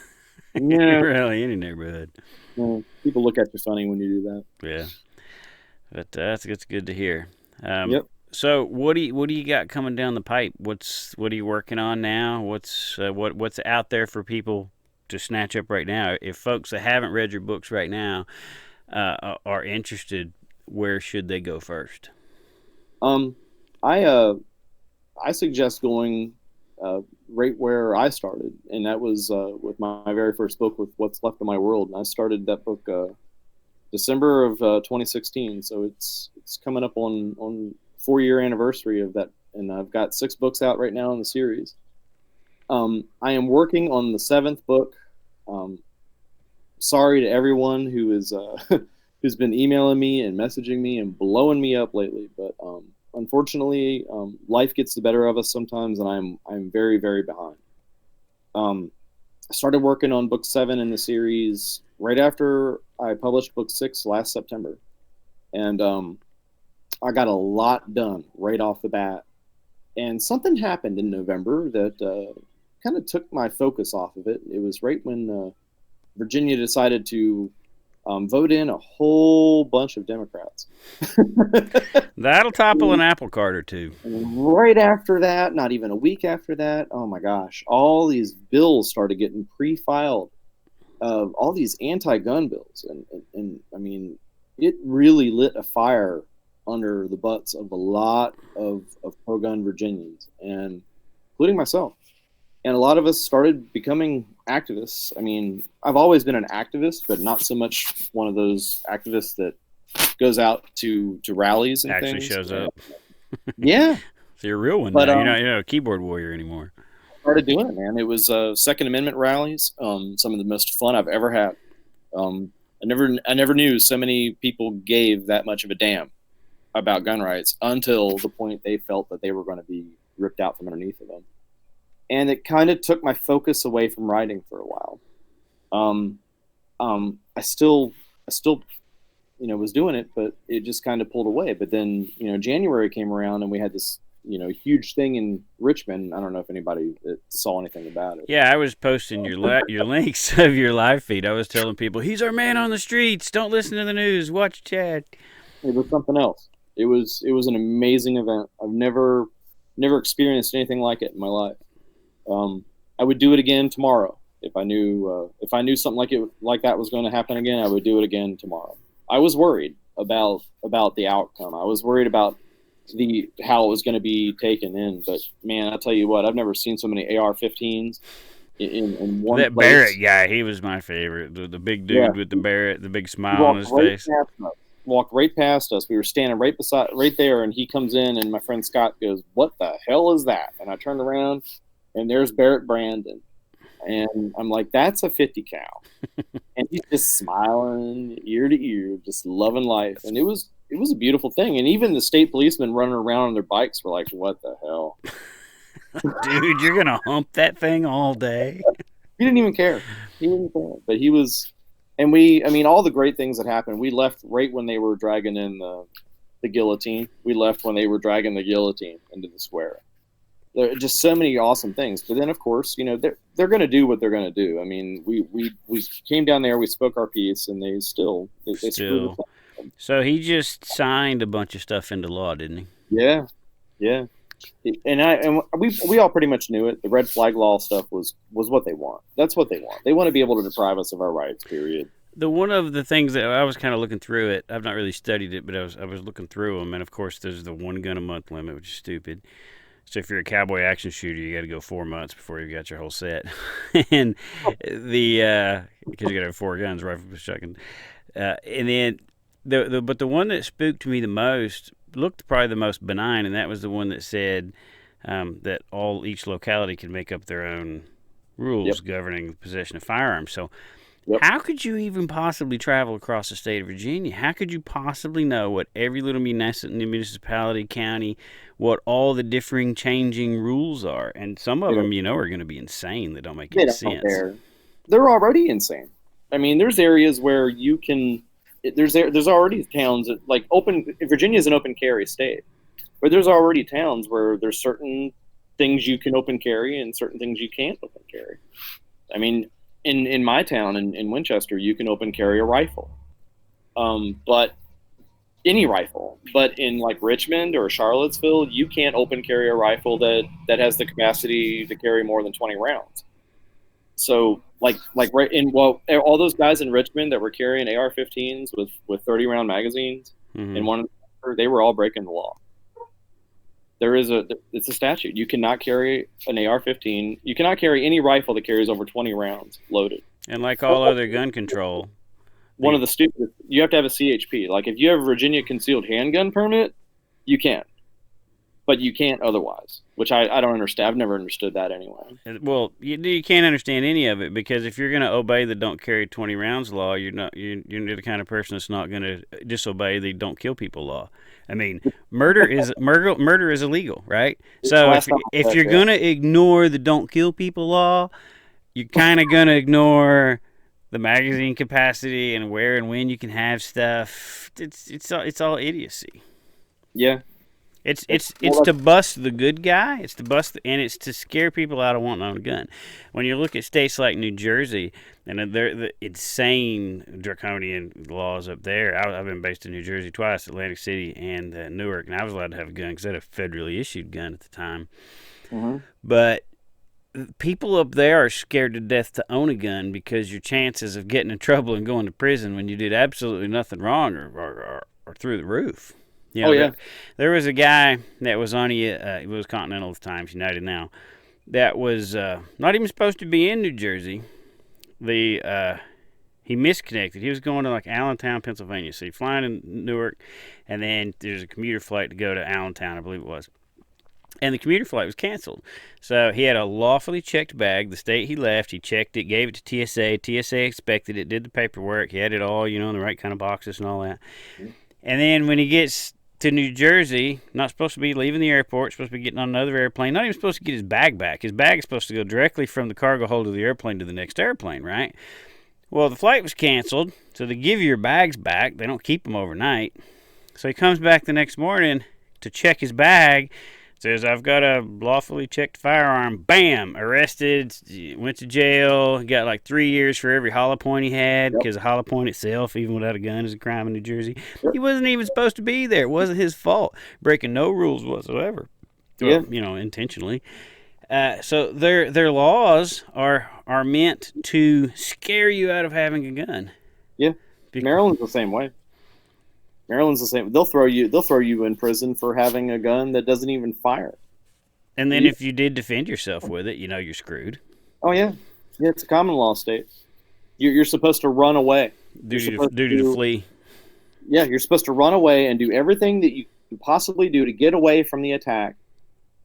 Speaker 2: Yeah.
Speaker 1: Really, any neighborhood.
Speaker 2: People look at you funny when you do that.
Speaker 1: Yeah, but that's good to hear.
Speaker 2: Yep.
Speaker 1: So what do you got coming down the pipe? What are you working on now? What's out there for people to snatch up right now? If folks that haven't read your books right now are interested, where should they go first?
Speaker 2: I suggest going right where I started, and that was with my very first book, with What's Left of My World. And I started that book December of 2016, so it's coming up on 4-year anniversary of that, and I've got 6 books out right now in the series. I am working on the 7th book. Sorry to everyone who is who's been emailing me and messaging me and blowing me up lately, but unfortunately, life gets the better of us sometimes, and I'm very, very behind. I started working on book 7 in the series right after I published book 6 last September, and I got a lot done right off the bat. And something happened in November that kind of took my focus off of it. It was right when Virginia decided to vote in a whole bunch of Democrats.
Speaker 1: That'll topple an apple cart or two.
Speaker 2: And right after that, not even a week after that, oh my gosh, all these bills started getting pre-filed. All these anti-gun bills, and I mean, it really lit a fire under the butts of a lot of pro-gun Virginians, and including myself. And a lot of us started becoming activists. I mean, I've always been an activist, but not so much one of those activists that goes out to rallies and
Speaker 1: actually
Speaker 2: things.
Speaker 1: Shows up.
Speaker 2: Yeah.
Speaker 1: So you're a real one now. You're not a keyboard warrior anymore.
Speaker 2: Started doing it, man. It was Second Amendment rallies. Some of the most fun I've ever had. I never knew so many people gave that much of a damn about gun rights until the point they felt that they were going to be ripped out from underneath of them. And it kind of took my focus away from writing for a while. I still, was doing it, but it just kind of pulled away. But then, January came around and we had this, huge thing in Richmond. I don't know if anybody saw anything about it.
Speaker 1: Yeah, I was posting your links of your live feed. I was telling people, he's our man on the streets. Don't listen to the news. Watch Chad.
Speaker 2: It was something else. It was an amazing event. I've never experienced anything like it in my life. I would do it again tomorrow if I knew something like that was going to happen again. I would do it again tomorrow. I was worried about the outcome. I was worried about how it was going to be taken in. But man, I tell you what, I've never seen so many AR-15s in one
Speaker 1: that
Speaker 2: place.
Speaker 1: Barrett guy, he was my favorite. The big dude with the Barrett, the big smile on his face.
Speaker 2: Walked right past us. We were standing right there, and he comes in, and my friend Scott goes, "What the hell is that?" And I turned around, and there's Barrett Brandon. And I'm like, that's a 50 cal. And he's just smiling ear to ear, just loving life. And it was a beautiful thing. And even the state policemen running around on their bikes were like, what the hell?
Speaker 1: Dude, you're going to hump that thing all day.
Speaker 2: He didn't even care. But he was, and all the great things that happened, we left right when they were dragging in the guillotine. We left when they were dragging the guillotine into the square. There are just so many awesome things. But then, of course, they're going to do what they're going to do. I mean, we came down there, we spoke our piece, and they screwed us up.
Speaker 1: So he just signed a bunch of stuff into law, didn't he?
Speaker 2: Yeah, yeah. And we all pretty much knew it. The red flag law stuff was what they want. That's what they want. They want to be able to deprive us of our rights. Period.
Speaker 1: The one of the things that I was kind of looking through it, I've not really studied it, but I was looking through them, and of course there's the 1 gun a month limit, which is stupid. So if you're a cowboy action shooter, you got to go 4 months before you got your whole set, and the because you got to have 4 guns, rifle, shotgun, and then but the one that spooked me the most looked probably the most benign, and that was the one that said that each locality can make up their own rules
Speaker 2: Yep.
Speaker 1: governing the possession of firearms. So
Speaker 2: Yep.
Speaker 1: how could you even possibly travel across the state of Virginia? How could you possibly know what every little municipality, county, what all the differing, changing rules are? And some of
Speaker 2: They
Speaker 1: them,
Speaker 2: don't,
Speaker 1: are going to be insane that don't make
Speaker 2: they
Speaker 1: any
Speaker 2: don't
Speaker 1: sense.
Speaker 2: care. They're already insane. I mean, there's areas where you can. There's already towns that, like open. Virginia is an open carry state, but there's already towns where there's certain things you can open carry and certain things you can't open carry. I mean, in my town in Winchester, you can open carry a rifle, but any rifle. But in like Richmond or Charlottesville, you can't open carry a rifle that has the capacity to carry more than 20 rounds. So like right in all those guys in Richmond that were carrying AR-15s with 30 round magazines
Speaker 1: Mm-hmm.
Speaker 2: in one, they were all breaking the law. It's a statute. You cannot carry an AR-15. You cannot carry any rifle that carries over 20 rounds loaded.
Speaker 1: And like all other gun control,
Speaker 2: One of the stupid. You have to have a CHP. Like if you have a Virginia concealed handgun permit, you can, but you can't otherwise. Which I don't understand. I've never understood that anyway.
Speaker 1: well, you can't understand any of it because if you're going to obey the don't carry 20 rounds law, you're the kind of person that's not going to disobey the don't kill people law. I mean, murder is illegal, right? So if you're going to ignore the don't kill people law, you're kind of going to ignore the magazine capacity and where and when you can have stuff. It's all idiocy.
Speaker 2: Yeah.
Speaker 1: It's to bust the good guy. It's to and it's to scare people out of wanting to own a gun. When you look at states like New Jersey and the insane draconian laws up there, I've been based in New Jersey twice, Atlantic City and Newark, and I was allowed to have a gun because I had a federally issued gun at the time.
Speaker 2: Mm-hmm.
Speaker 1: But people up there are scared to death to own a gun because your chances of getting in trouble and going to prison when you did absolutely nothing wrong are through the roof.
Speaker 2: Oh yeah.
Speaker 1: There was a guy that was on it was Continental at the time, United now, that was not even supposed to be in New Jersey. He misconnected. He was going to like Allentown, Pennsylvania. So he's flying in Newark, and then there's a commuter flight to go to Allentown, I believe it was. And the commuter flight was canceled. So he had a lawfully checked bag. The state he left, he checked it, gave it to TSA. TSA inspected it, did the paperwork. He had it all, in the right kind of boxes and all that. And then when he gets to New Jersey, not supposed to be leaving the airport, supposed to be getting on another airplane, not even supposed to get his bag back. His bag is supposed to go directly from the cargo hold of the airplane to the next airplane, right? Well, the flight was canceled, so they give you your bags back. They don't keep them overnight. So he comes back the next morning to check his bag, says, I've got a lawfully checked firearm. Bam! Arrested, went to jail, got like 3 years for every hollow point he had, because the hollow point itself, even without a gun, is a crime in New Jersey. He wasn't even supposed to be there. It wasn't his fault. Breaking no rules whatsoever.
Speaker 2: Yeah.
Speaker 1: Intentionally. So their laws are meant to scare you out of having a gun.
Speaker 2: Yeah. Maryland's the same way. Maryland's the same. They'll throw you in prison for having a gun that doesn't even fire.
Speaker 1: And then if you did defend yourself with it, you're screwed.
Speaker 2: Oh yeah, it's a common law state. You're supposed to run away.
Speaker 1: Duty to flee.
Speaker 2: Yeah, you're supposed to run away and do everything that you can possibly do to get away from the attack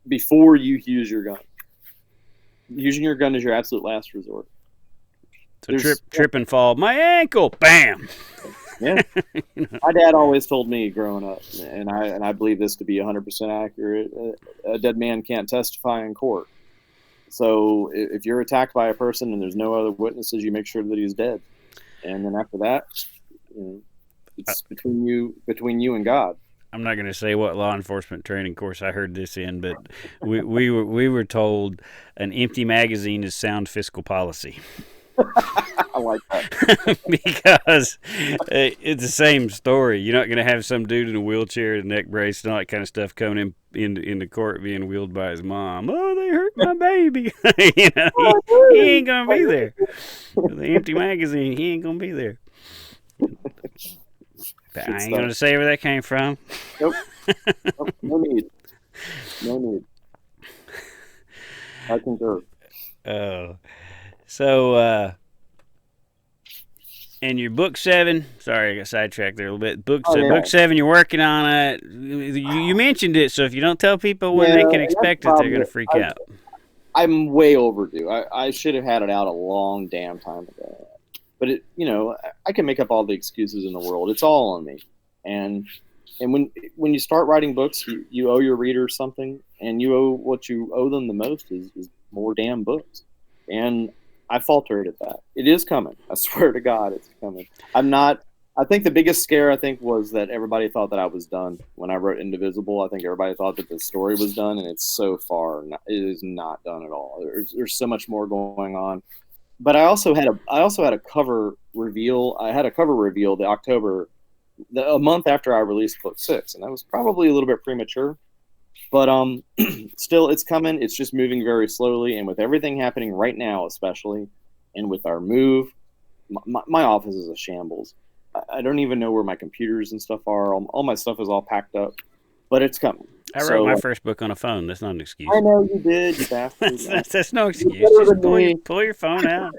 Speaker 2: before you use your gun. Using your gun is your absolute last resort.
Speaker 1: So trip and fall. My ankle, bam.
Speaker 2: Yeah, my dad always told me growing up, and I believe this to be 100% accurate. A dead man can't testify in court. So if you're attacked by a person and there's no other witnesses, you make sure that he's dead. And then after that, it's between you and God.
Speaker 1: I'm not going to say what law enforcement training course I heard this in, but we were told an empty magazine is sound fiscal policy.
Speaker 2: I like that.
Speaker 1: Because it's the same story. You're not going to have some dude in a wheelchair, a neck brace, and all that kind of stuff coming in the court being wheeled by his mom. Oh, they hurt my baby. He ain't going to be there. With the empty magazine, he ain't going to be there. But I ain't going to say where that came from.
Speaker 2: Nope. Nope. No need. No need. I concur.
Speaker 1: So, and your book 7, sorry, I got sidetracked there a little bit. Book 7, you're working on it. You mentioned it, so if you don't tell people when they can expect it, they're going to freak out.
Speaker 2: I'm way overdue. I should have had it out a long damn time ago. But I can make up all the excuses in the world. It's all on me. And when you start writing books, you owe your readers something, and what you owe them the most is more damn books. And I faltered at that. It is coming. I swear to God, it's coming. I think the biggest scare, was that everybody thought that I was done when I wrote Indivisible. I think everybody thought that the story was done, and it's so far, it is not done at all. There's so much more going on. But I also had a cover reveal. I had a cover reveal a month after I released book 6, and that was probably a little bit premature. But still, it's coming. It's just moving very slowly, and with everything happening right now, especially, and with our move, my office is a shambles. I don't even know where my computers and stuff are. All my stuff is all packed up, but it's coming.
Speaker 1: I wrote my first book on a phone. That's not an excuse.
Speaker 2: I know you did, you bastard.
Speaker 1: That's no excuse. Just pull your phone out.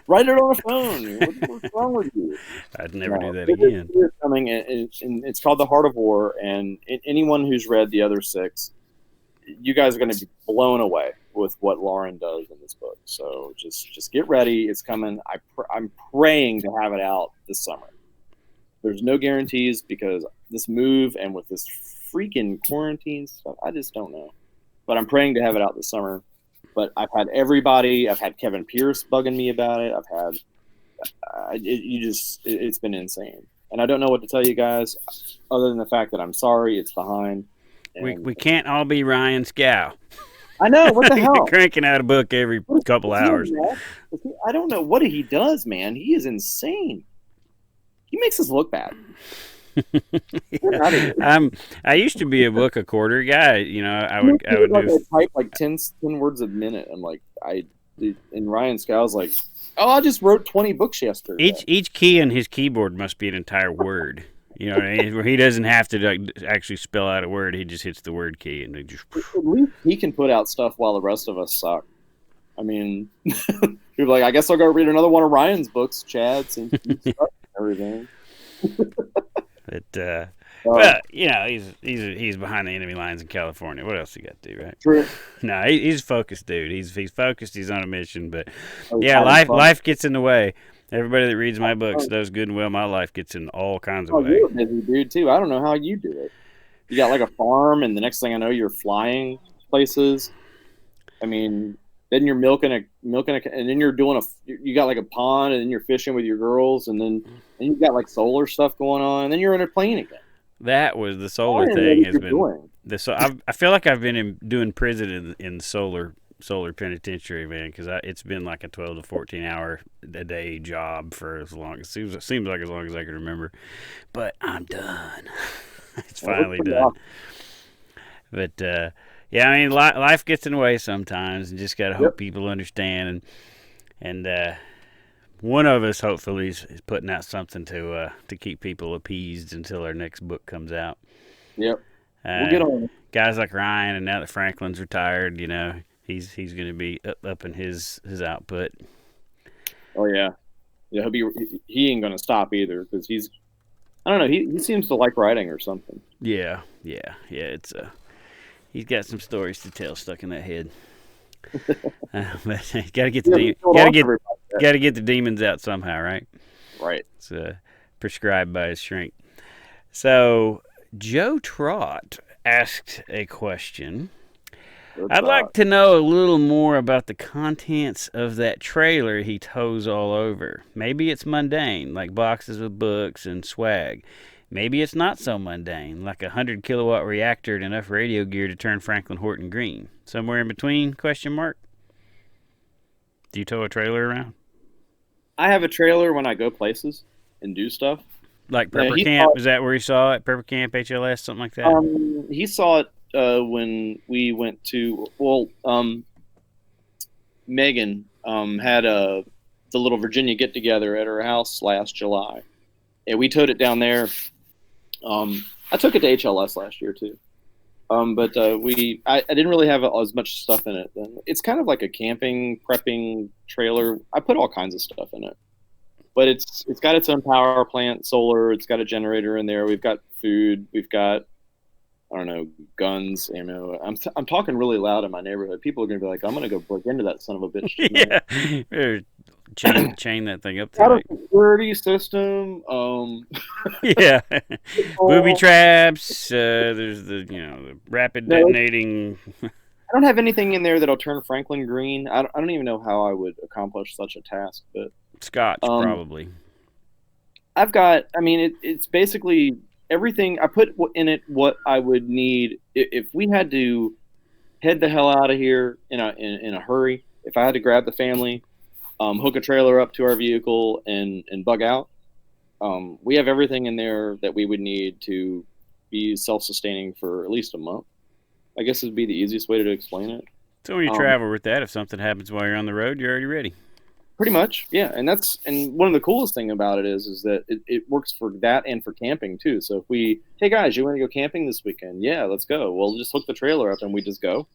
Speaker 2: Write it on a phone. What's wrong with you?
Speaker 1: I'd never do that again.
Speaker 2: It's coming, and it's called The Heart of War, and anyone who's read the other 6, you guys are going to be blown away with what Lauren does in this book. So just get ready. It's coming. I'm praying to have it out this summer. There's no guarantees because this move and with this freaking quarantine stuff, I just don't know. But I'm praying to have it out this summer. But I've had Kevin Pierce bugging me about it. It's been insane. And I don't know what to tell you guys other than the fact that I'm sorry it's behind.
Speaker 1: We can't all be Ryan Scow.
Speaker 2: I know, what the hell?
Speaker 1: Cranking out a book every couple hours.
Speaker 2: I don't know what he does, man. He is insane. He makes us look bad.
Speaker 1: I used to be a book a quarter guy. I would
Speaker 2: type like 10 words a minute. I'm like, and Ryan Scow's like, I just wrote 20 books yesterday.
Speaker 1: Each key on his keyboard must be an entire word. Where he doesn't have to actually spell out a word. He just hits the word key and it just.
Speaker 2: At least he can put out stuff while the rest of us suck. I mean, people like, I guess I'll go read another one of Ryan's books, Chad, since you suck and everything.
Speaker 1: But he's behind the enemy lines in California. What else you got to do, right?
Speaker 2: True.
Speaker 1: No, he's a focused dude. He's focused. He's on a mission. But life gets in the way. Everybody that reads my books does good and well. My life gets in all kinds of ways.
Speaker 2: You're a busy dude too. I don't know how you do it. You got like a farm, and the next thing I know, you're flying places. I mean, then you're milking a, and then you're doing you got like a pond, and then you're fishing with your girls, and then you got like solar stuff going on, and then you're in a plane again.
Speaker 1: That was the solar thing has been. I feel like I've been doing prison in solar penitentiary, man, because it's been like a 12 to 14 hour a day job for as long as it seems like as long as I can remember. But I'm done. It's finally done. But yeah, I mean, life gets in the way sometimes, and just gotta hope people understand. And one of us hopefully is putting out something to keep people appeased until our next book comes out.
Speaker 2: Yep, we'll get on it.
Speaker 1: Guys like Ryan, and now that Franklin's retired, he's going to be upping his output.
Speaker 2: Oh yeah, he ain't going to stop either because I don't know, he seems to like writing or something.
Speaker 1: Yeah. It's he's got some stories to tell stuck in that head. But gotta get the demons out somehow, right?
Speaker 2: Right.
Speaker 1: It's prescribed by his shrink. So Joe Trott asked a question. I'd like to know a little more about the contents of that trailer he tows all over. Maybe it's mundane, like boxes with books and swag. Maybe it's not so mundane, like a 100-kilowatt reactor and enough radio gear to turn Franklin Horton green. Somewhere in between, ? Do you tow a trailer around?
Speaker 2: I have a trailer when I go places and do stuff.
Speaker 1: Like
Speaker 2: Yeah,
Speaker 1: Prepper Camp? Is that where you saw it? Prepper Camp, HLS, something like that?
Speaker 2: he saw it when we went to Megan had the little Virginia get together at her house last July, and we towed it down there. I took it to HLS last year too. But I didn't really have as much stuff in it. Then it's kind of like a camping prepping trailer. I put all kinds of stuff in it, but it's got its own power plant, solar. It's got a generator in there. We've got food. We've got, I don't know, guns. I'm talking really loud in my neighborhood. People are gonna be like, I'm gonna go break into that son of a bitch tonight.
Speaker 1: Yeah. Or chain that thing up
Speaker 2: Got a
Speaker 1: tonight.
Speaker 2: security system.
Speaker 1: Yeah. Booby traps. There's the rapid
Speaker 2: No,
Speaker 1: detonating.
Speaker 2: I don't have anything in there that'll turn Franklin green. I don't even know how I would accomplish such a task, but
Speaker 1: Scotch,
Speaker 2: um,
Speaker 1: probably.
Speaker 2: I've got. I mean, it's basically everything. I put in it what I would need if we had to head the hell out of here in a hurry. If I had to grab the family, hook a trailer up to our vehicle and bug out. We have everything in there that we would need to be self-sustaining for at least a month. I guess would be the easiest way to explain it.
Speaker 1: So when you
Speaker 2: Um,
Speaker 1: travel with that, if something happens while you're on the road, you're already ready.
Speaker 2: Pretty much, yeah. And one of the coolest thing about it is that it works for that and for camping too. So if hey guys, you want to go camping this weekend? Yeah, let's go. We'll just hook the trailer up and we just go.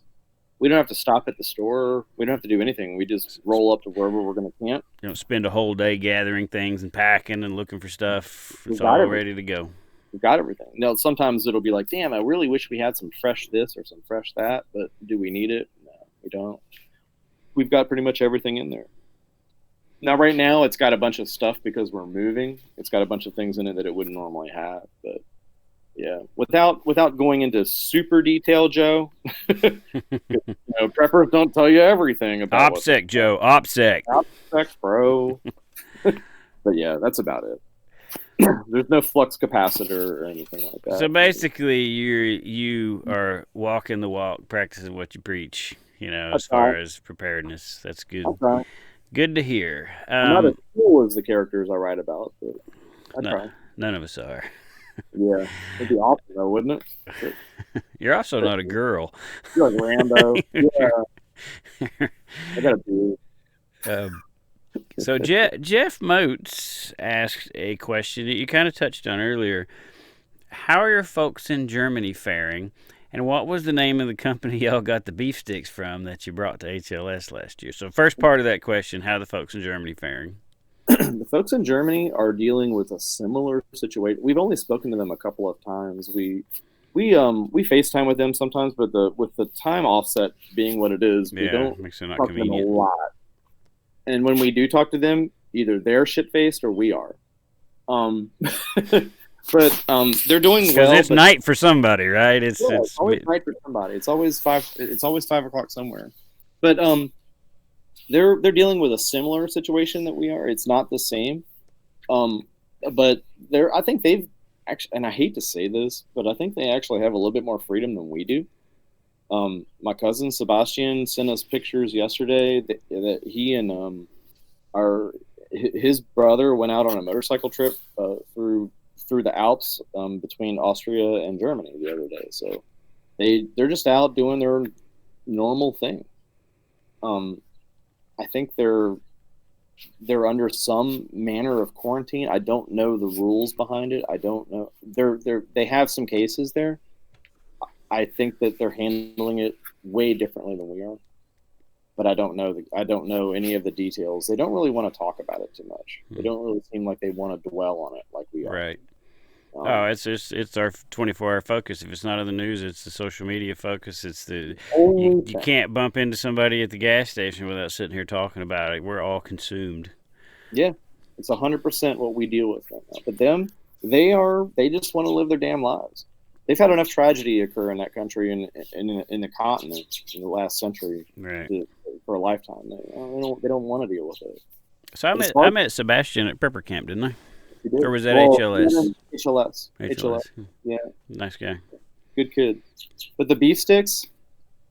Speaker 2: We don't have to stop at the store. We don't have to do anything. We just roll up to wherever we're going to camp.
Speaker 1: You don't spend a whole day gathering things and packing and looking for stuff.
Speaker 2: We've
Speaker 1: It's
Speaker 2: got
Speaker 1: all
Speaker 2: everything.
Speaker 1: ready to go.
Speaker 2: We've got everything. Now, sometimes it'll be like, damn, I really wish we had some fresh this or some fresh that, but do we need it? No, we don't. We've got pretty much everything in there. Now, right now, it's got a bunch of stuff because we're moving. It's got a bunch of things in it that it wouldn't normally have. But yeah, without going into super detail, Joe, preppers don't tell you everything about
Speaker 1: OPSEC, Joe. OPSEC.
Speaker 2: OPSEC, bro. But yeah, that's about it. There's no flux capacitor or anything like that.
Speaker 1: So basically, you are walking the walk, practicing what you preach. As far as preparedness. That's good.
Speaker 2: Okay.
Speaker 1: Good to hear.
Speaker 2: I'm not as cool as the characters I write about, but I try.
Speaker 1: None of us are.
Speaker 2: Yeah, it'd be awesome though, wouldn't it?
Speaker 1: You're also not a girl.
Speaker 2: You're like Rambo. Yeah, I got a beard.
Speaker 1: So Jeff Moats asked a question that you kind of touched on earlier. How are your folks in Germany faring? And what was the name of the company y'all got the beef sticks from that you brought to HLS last year? So first part of that question, how are the folks in Germany faring?
Speaker 2: The folks in Germany are dealing with a similar situation. We've only spoken to them a couple of times. We FaceTime with them sometimes, but with the time offset being what it is, we don't
Speaker 1: makes it not
Speaker 2: talk to them a
Speaker 1: convenient.
Speaker 2: lot. And when we do talk to them, either they're shit faced or we are. But they're doing well.
Speaker 1: Because it's night for somebody, right? It's
Speaker 2: always night for somebody. It's always 5 o'clock somewhere. But they're dealing with a similar situation that we are. It's not the same. But I think they've actually, and I hate to say this, but I think they actually have a little bit more freedom than we do. My cousin Sebastian sent us pictures yesterday that he and his brother went out on a motorcycle trip through the Alps between Austria and Germany the other day. So they're just out doing their normal thing. I think they're under some manner of quarantine. I don't know the rules behind it. I don't know. They have some cases there. I think that they're handling it way differently than we are. But I don't know any of the details. They don't really want to talk about it too much. They don't really seem like they want to dwell on it like we are.
Speaker 1: Right. It's our 24-hour focus. If it's not in the news, it's the social media focus. It's you can't bump into somebody at the gas station without sitting here talking about it. We're all consumed.
Speaker 2: Yeah, it's 100% what we deal with right now. But they just want to live their damn lives. They've had enough tragedy occur in that country and in the continent in the last century,
Speaker 1: right,
Speaker 2: for a lifetime. They don't want to deal with it.
Speaker 1: So I met Sebastian at Prepper Camp, didn't I? Or was that HLS?
Speaker 2: HLS. Yeah.
Speaker 1: Nice guy.
Speaker 2: Good kid. But the beef sticks,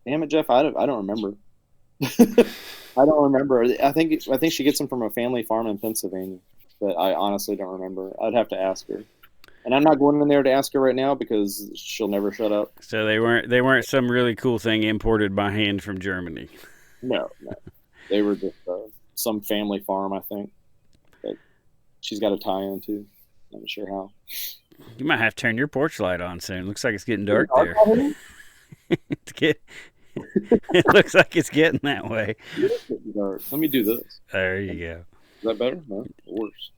Speaker 2: damn it, Jeff, I don't remember. I don't remember. I think she gets them from a family farm in Pennsylvania, but I honestly don't remember. I'd have to ask her. And I'm not going in there to ask her right now because she'll never shut up.
Speaker 1: So they weren't some really cool thing imported by hand from Germany.
Speaker 2: No, no. They were just some family farm, I think, that she's got a tie into. Not sure how.
Speaker 1: You might have to turn your porch light on soon. Looks like it's getting
Speaker 2: Is it
Speaker 1: dark
Speaker 2: dark
Speaker 1: there.
Speaker 2: out here?
Speaker 1: It's get, it looks like it's getting that way.
Speaker 2: It is getting dark. Let me do this.
Speaker 1: There you go.
Speaker 2: Is that better? No, worse.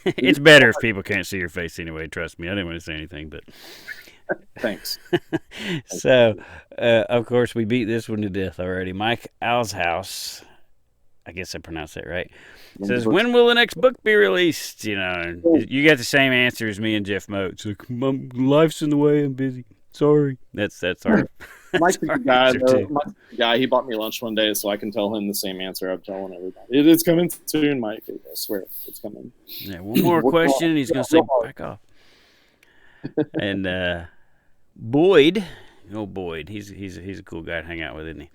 Speaker 1: It's better if people can't see your face anyway. Trust me. I didn't want to say anything, but
Speaker 2: Thanks.
Speaker 1: so of course we beat this one to death already. Mike Alshouse, I guess I pronounced that right, says, when will the next book be released? You know, and you got the same answer as me and Jeff Moat. It's like, life's in the way. I'm busy. Sorry. That's our.
Speaker 2: Mike's
Speaker 1: our
Speaker 2: a guy.
Speaker 1: answer too.
Speaker 2: Mike's a guy. He bought me lunch one day, so I can tell him the same answer I'm telling everybody. It is coming soon, Mike. I swear, it's coming.
Speaker 1: Yeah, one more question, and he's gonna say back off. And Boyd, Boyd, he's a cool guy to hang out with, isn't he?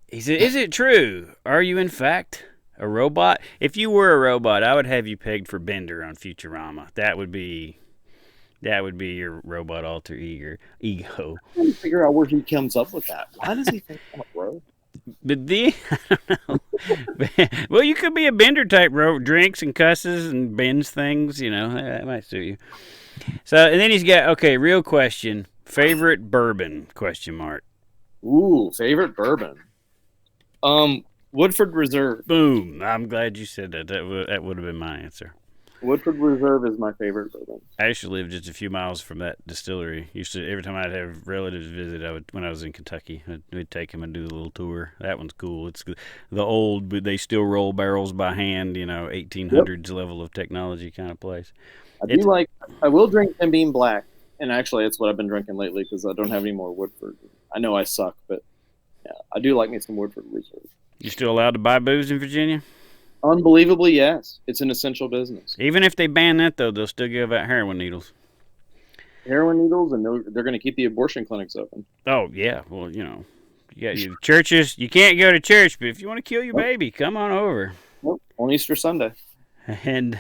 Speaker 1: He said, "Is it true? Are you in fact a robot? If you were a robot, I would have you pegged for Bender on Futurama. That would be your robot alter ego."
Speaker 2: I'm trying to figure out where he comes up with that. Why does he think I'm a bro?
Speaker 1: But I don't know. Well, you could be a Bender type, drinks and cusses and bends things. You know, that might suit you. So, and then he's got, real question: favorite bourbon? Question mark.
Speaker 2: Ooh, favorite bourbon. Woodford Reserve.
Speaker 1: Boom! I'm glad you said that. That would have been my answer.
Speaker 2: Woodford Reserve is my favorite bourbon.
Speaker 1: I used to live just a few miles from that distillery. Every time I'd have relatives visit, when I was in Kentucky, we'd take them and do a little tour. That one's cool. It's the old, but they still roll barrels by hand. 1800s level of technology kind of place.
Speaker 2: I will drink Jim Beam Black, and actually, it's what I've been drinking lately because I don't have any more Woodford. I know I suck, but yeah, I do like me some Woodford Reserve.
Speaker 1: You still allowed to buy booze in Virginia?
Speaker 2: Unbelievably, yes. It's an essential business.
Speaker 1: Even if they ban that, though, they'll still give out heroin needles.
Speaker 2: Heroin needles, and they're going to keep the abortion clinics open.
Speaker 1: Oh, yeah. Well, you got your churches. You can't go to church, but if you want to kill your baby, come on over.
Speaker 2: Nope. On Easter Sunday.
Speaker 1: And,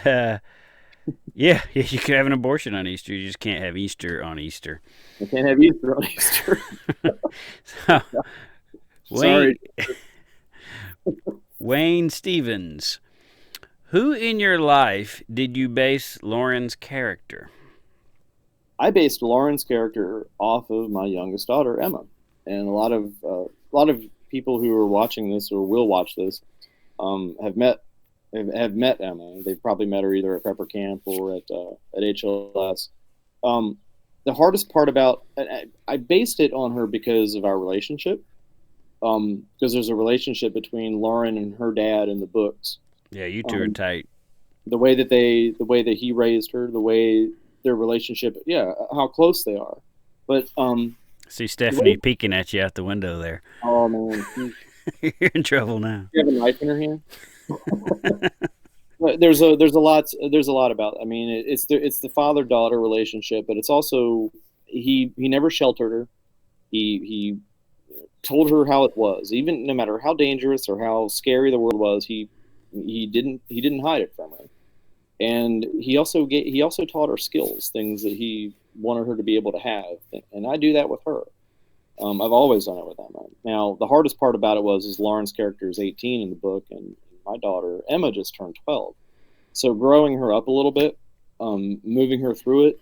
Speaker 1: yeah, you could have an abortion on Easter. You just can't have Easter on Easter.
Speaker 2: You can't have Easter on Easter.
Speaker 1: So,
Speaker 2: Sorry.
Speaker 1: Wayne Stevens, who in your life did you base Lauren's character?
Speaker 2: I based Lauren's character off of my youngest daughter, Emma, and a lot of people who are watching this or will watch this have met Emma. They've probably met her either at Pepper Camp or at HLS. The hardest part about I based it on her because of our relationship. Because there's a relationship between Lauren and her dad in the books.
Speaker 1: Yeah, you two are tight.
Speaker 2: The way that he raised her, the way their relationship, yeah, how close they are. But
Speaker 1: see Stephanie peeking at you out the window there.
Speaker 2: Oh man,
Speaker 1: you're in trouble now.
Speaker 2: You have a knife in her hand. There's a lot about. I mean, it's the father-daughter relationship, but it's also he never sheltered her. He told her how it was, even no matter how dangerous or how scary the world was. He didn't hide it from her, and he also taught her skills, things that he wanted her to be able to have, and I do that with her. I've always done it with Emma. Now, the hardest part about it is Lauren's character is 18 in the book, and my daughter Emma just turned 12. So growing her up a little bit, moving her through it,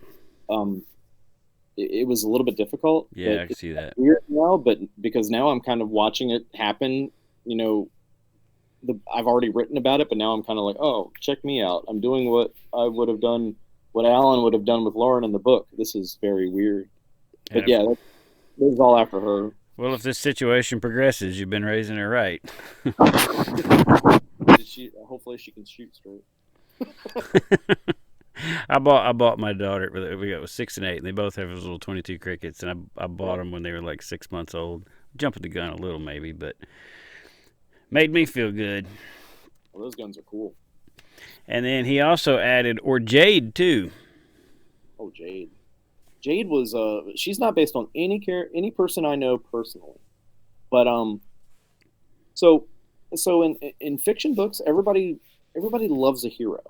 Speaker 2: it was a little bit difficult.
Speaker 1: Yeah, I can see that.
Speaker 2: Weird now, but because now I'm kind of watching it happen, I've already written about it, but now I'm kind of like, oh, check me out. I'm doing what I would have done, what Alan would have done with Lauren in the book. This is very weird. But yeah, this is all after her.
Speaker 1: Well, if this situation progresses, you've been raising her right.
Speaker 2: Hopefully she can shoot straight.
Speaker 1: I bought my daughter. We got 6 and 8, and they both have those little 22 crickets, and I bought them when they were like 6 months old. Jumping the gun a little maybe, but made me feel good.
Speaker 2: Well, those guns are cool.
Speaker 1: And then he also added, or Jade too.
Speaker 2: Oh, Jade. Jade was she's not based on any person I know personally. But so in fiction books, everybody loves a hero.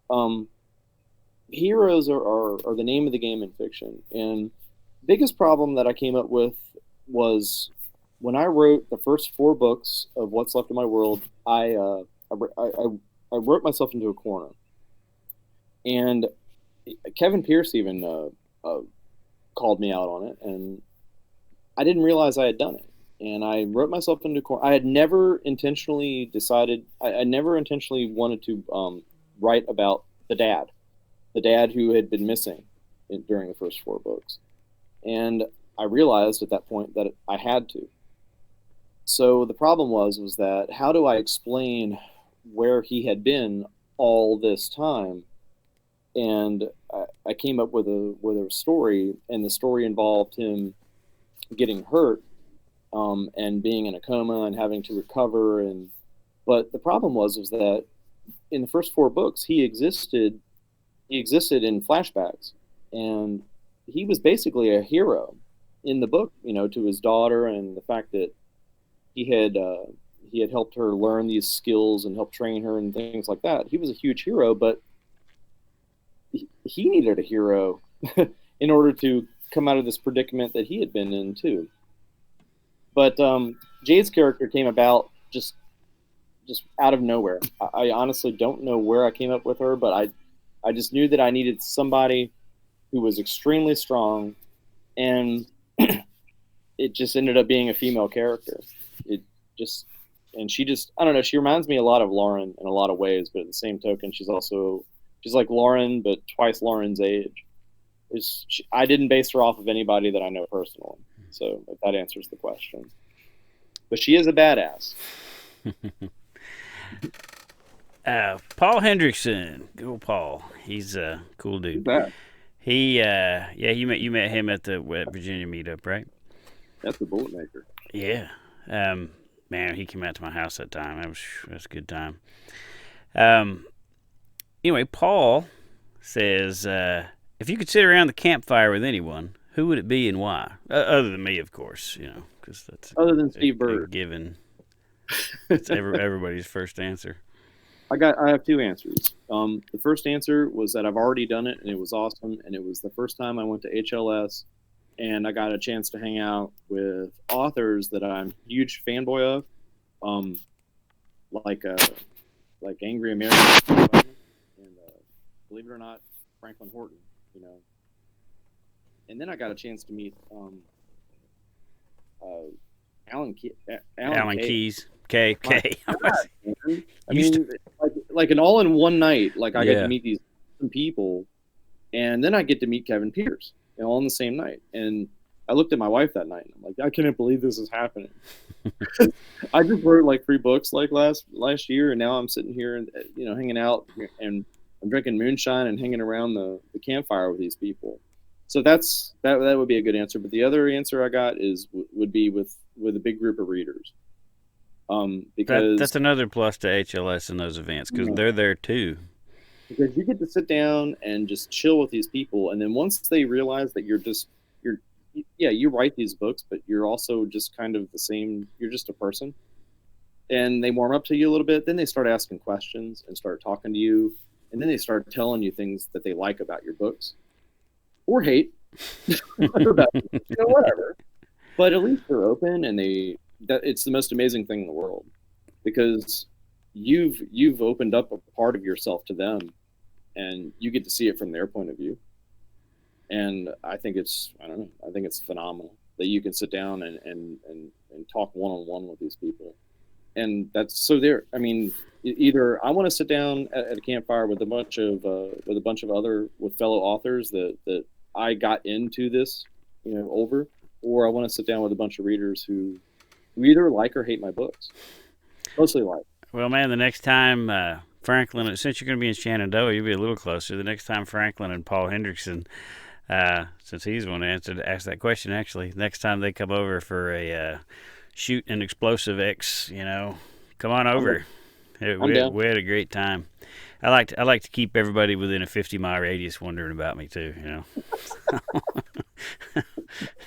Speaker 2: Um, Heroes are the name of the game in fiction. And biggest problem that I came up with was when I wrote the first four books of What's Left of My World. I wrote myself into a corner, and Kevin Pierce even called me out on it, and I didn't realize I had done it. And I wrote myself into a corner. I had never intentionally decided. I never intentionally wanted to write about the dad who had been missing during the first four books. And I realized at that point that I had to. So the problem was that how do I explain where he had been all this time? And I came up with a story, and the story involved him getting hurt, and being in a coma and having to recover. And but the problem was that in the first four books he existed in flashbacks, and he was basically a hero in the book, to his daughter, and the fact that he had helped her learn these skills and helped train her and things like that. He was a huge hero, but he needed a hero in order to come out of this predicament that he had been in too. But Jade's character came about just out of nowhere. I honestly don't know where I came up with her, but I just knew that I needed somebody who was extremely strong, and it just ended up being a female character. It just, and she just, I don't know, she reminds me a lot of Lauren in a lot of ways, but at the same token, she's like Lauren, but twice Lauren's age. I didn't base her off of anybody that I know personally, so if that answers the question. But she is a badass.
Speaker 1: Paul Hendrickson, good old Paul. He's a cool dude. You met him at the Virginia meetup, right?
Speaker 2: That's the bullet maker.
Speaker 1: Yeah. Man, he came out to my house that time. That was a good time. Anyway, Paul says, if you could sit around the campfire with anyone, who would it be and why? Other than me, of course, because that's
Speaker 2: other than Steve Bird.
Speaker 1: Given. It's everybody's first answer.
Speaker 2: I have two answers. The first answer was that I've already done it, and it was awesome, and it was the first time I went to HLS, and I got a chance to hang out with authors that I'm a huge fanboy of, like Angry American, and believe it or not, Franklin Horton. And then I got a chance to meet Alan
Speaker 1: Keyes. K.
Speaker 2: I mean, like an all in one night. Like I get to meet these people, and then I get to meet Kevin Pierce, all in the same night. And I looked at my wife that night, and I'm like, I can't believe this is happening. I just wrote like 3 books like last year, and now I'm sitting here and hanging out, and I'm drinking moonshine and hanging around the campfire with these people. So that would be a good answer. But the other answer I got would be with a big group of readers. Because
Speaker 1: that's another plus to HLS in those events, because they're there too.
Speaker 2: Because you get to sit down and just chill with these people, and then once they realize that you write these books, but you're also just kind of the same. You're just a person, and they warm up to you a little bit. Then they start asking questions and start talking to you, and then they start telling you things that they like about your books, or hate, about whatever. But at least they're open, and it's the most amazing thing in the world, because you've opened up a part of yourself to them, and you get to see it from their point of view. And I think it's phenomenal that you can sit down and talk one-on-one with these people. And that's so there. I mean, either I want to sit down at a campfire with a bunch of fellow authors that I got into this, over, or I want to sit down with a bunch of readers who either like or hate my books. Mostly like.
Speaker 1: Well, man, the next time Franklin, since you're going to be in Shenandoah, you'll be a little closer. The next time Franklin and Paul Hendrickson, since he's the one to ask that question, actually, next time they come over for a shoot an explosive X, come on over. We had a great time. I like to keep everybody within a 50-mile radius wondering about me too,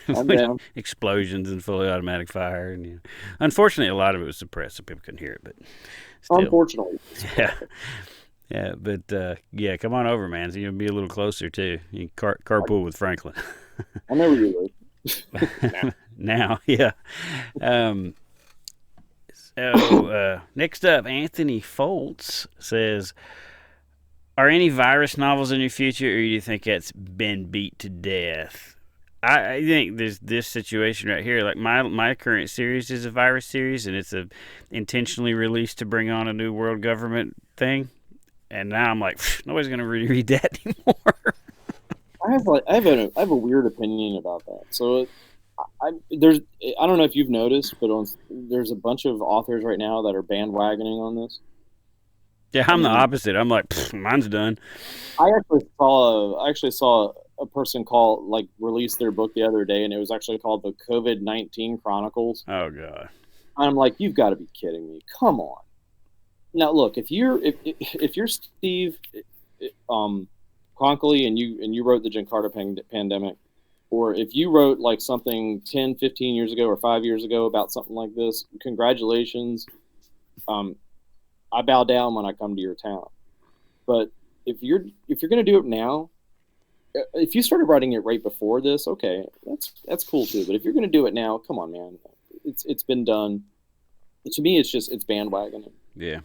Speaker 2: I'm down.
Speaker 1: Explosions and fully automatic fire, and unfortunately, a lot of it was suppressed, so people couldn't hear it. But still,
Speaker 2: Unfortunately.
Speaker 1: yeah, yeah. But yeah, come on over, man. So you'll be a little closer too. You can carpool with Franklin.
Speaker 2: I know where you live.
Speaker 1: Now, yeah. Um, so next up, Anthony Foltz says, "Are any virus novels in your future, or do you think that's been beat to death?" I think there's this situation right here. Like my current series is a virus series, and it's intentionally released to bring on a new world government thing. And now I'm like, nobody's gonna really read that anymore.
Speaker 2: I have a weird opinion about that. So I don't know if you've noticed, but there's a bunch of authors right now that are bandwagoning on this.
Speaker 1: Yeah,
Speaker 2: I
Speaker 1: I'm the
Speaker 2: mean,
Speaker 1: opposite. I'm like, mine's done.
Speaker 2: I actually saw a person release their book the other day, and it was actually called the COVID-19 Chronicles.
Speaker 1: Oh god.
Speaker 2: I'm like, you've got to be kidding me! Come on. Now look, if you're Steve Conkley and you wrote the Jakarta pandemic, or if you wrote like something 10, 15 years ago or 5 years ago about something like this, congratulations. I bow down when I come to your town. But if you're going to do it now, if you started writing it right before this, okay, that's cool too. But if you're going to do it now, come on, man. It's been done. To me, it's bandwagoning.
Speaker 1: Yeah.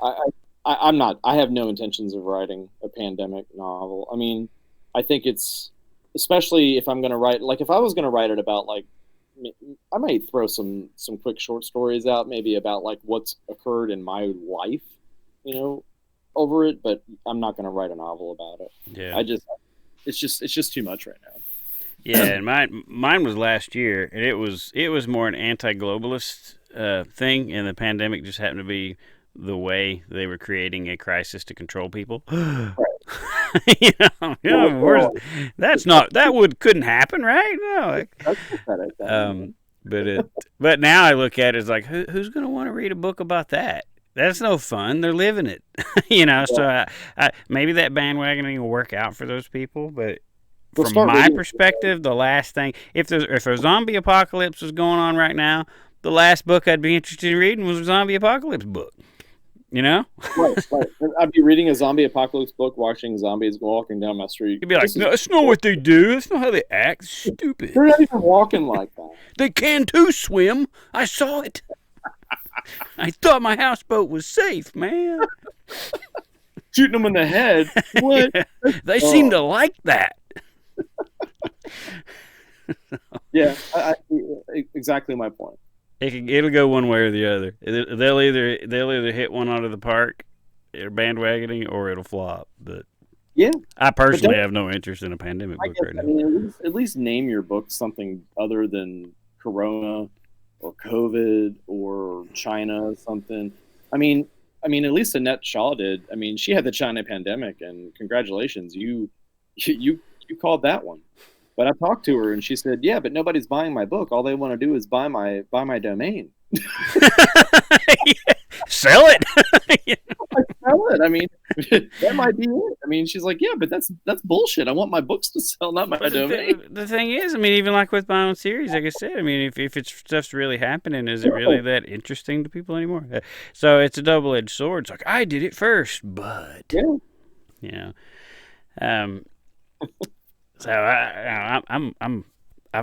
Speaker 2: I'm not. I have no intentions of writing a pandemic novel. I mean, I think it's, especially if I'm going to write, like if I was going to write it about like, I might throw some quick short stories out, maybe about like what's occurred in my life, over it. But I'm not going to write a novel about it.
Speaker 1: Yeah.
Speaker 2: It's just too much right now.
Speaker 1: Yeah, and mine was last year, and it was more an anti-globalist thing, and the pandemic just happened to be the way they were creating a crisis to control people.
Speaker 2: Right.
Speaker 1: Couldn't happen, right? No.
Speaker 2: That's pathetic.
Speaker 1: But now I look at it as like, who's going to want to read a book about that? That's no fun. They're living it, So maybe that bandwagoning will work out for those people, but from my perspective, the last thing, if a zombie apocalypse was going on right now, the last book I'd be interested in reading was a zombie apocalypse book. Right.
Speaker 2: I'd be reading a zombie apocalypse book, watching zombies walking down my street.
Speaker 1: You'd be like, no, that's not what they do. That's not how they act. Stupid.
Speaker 2: They're not even walking like that.
Speaker 1: They can too swim. I saw it. I thought my houseboat was safe, man.
Speaker 2: Shooting them in the head. What?
Speaker 1: They seem to like that.
Speaker 2: Yeah, exactly my point.
Speaker 1: It'll go one way or the other. They'll either hit one out of the park, or bandwagoning, or it'll flop. But
Speaker 2: yeah,
Speaker 1: I personally have no interest in a pandemic book right now.
Speaker 2: I mean, at least name your book something other than Corona or COVID or China something. I mean, at least Annette Shaw did. I mean, she had the China pandemic, and congratulations, you called that one. But I talked to her, and she said, "Yeah, but nobody's buying my book. All they want to do is buy my domain."
Speaker 1: Sell it.
Speaker 2: Sell it. I mean, that might be it. I mean, she's like, "Yeah, but that's bullshit. I want my books to sell, not my domain."
Speaker 1: The thing is, I mean, even like with my own series, like I said, I mean, if it's stuff's really happening, is it really that interesting to people anymore? So it's a double-edged sword. It's like I did it first, but So I've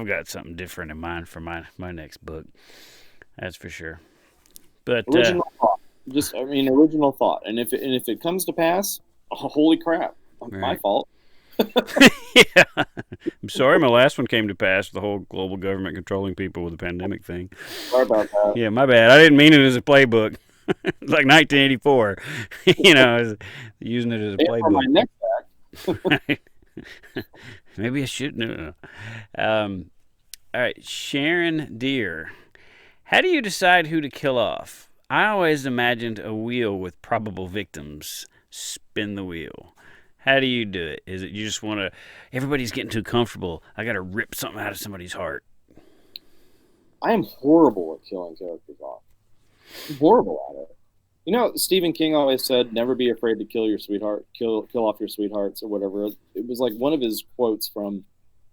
Speaker 1: got something different in mind for my next book. That's for sure. But
Speaker 2: original thought. Original thought. And if it comes to pass, holy crap, my fault.
Speaker 1: Yeah, I'm sorry. My last one came to pass. The whole global government controlling people with the pandemic thing.
Speaker 2: Sorry about that.
Speaker 1: Yeah, my bad. I didn't mean it as a playbook. It's like 1984. Using it as a playbook.
Speaker 2: For my next
Speaker 1: Right. Maybe I should know. All right, Sharon Deere. How do you decide who to kill off? I always imagined a wheel with probable victims. Spin the wheel. How do you do it? Is it you just want to, everybody's getting too comfortable, I got to rip something out of somebody's heart?
Speaker 2: I am horrible at killing characters off. I'm horrible at it. Stephen King always said, never be afraid to kill your sweetheart, kill off your sweethearts or whatever. It was like one of his quotes from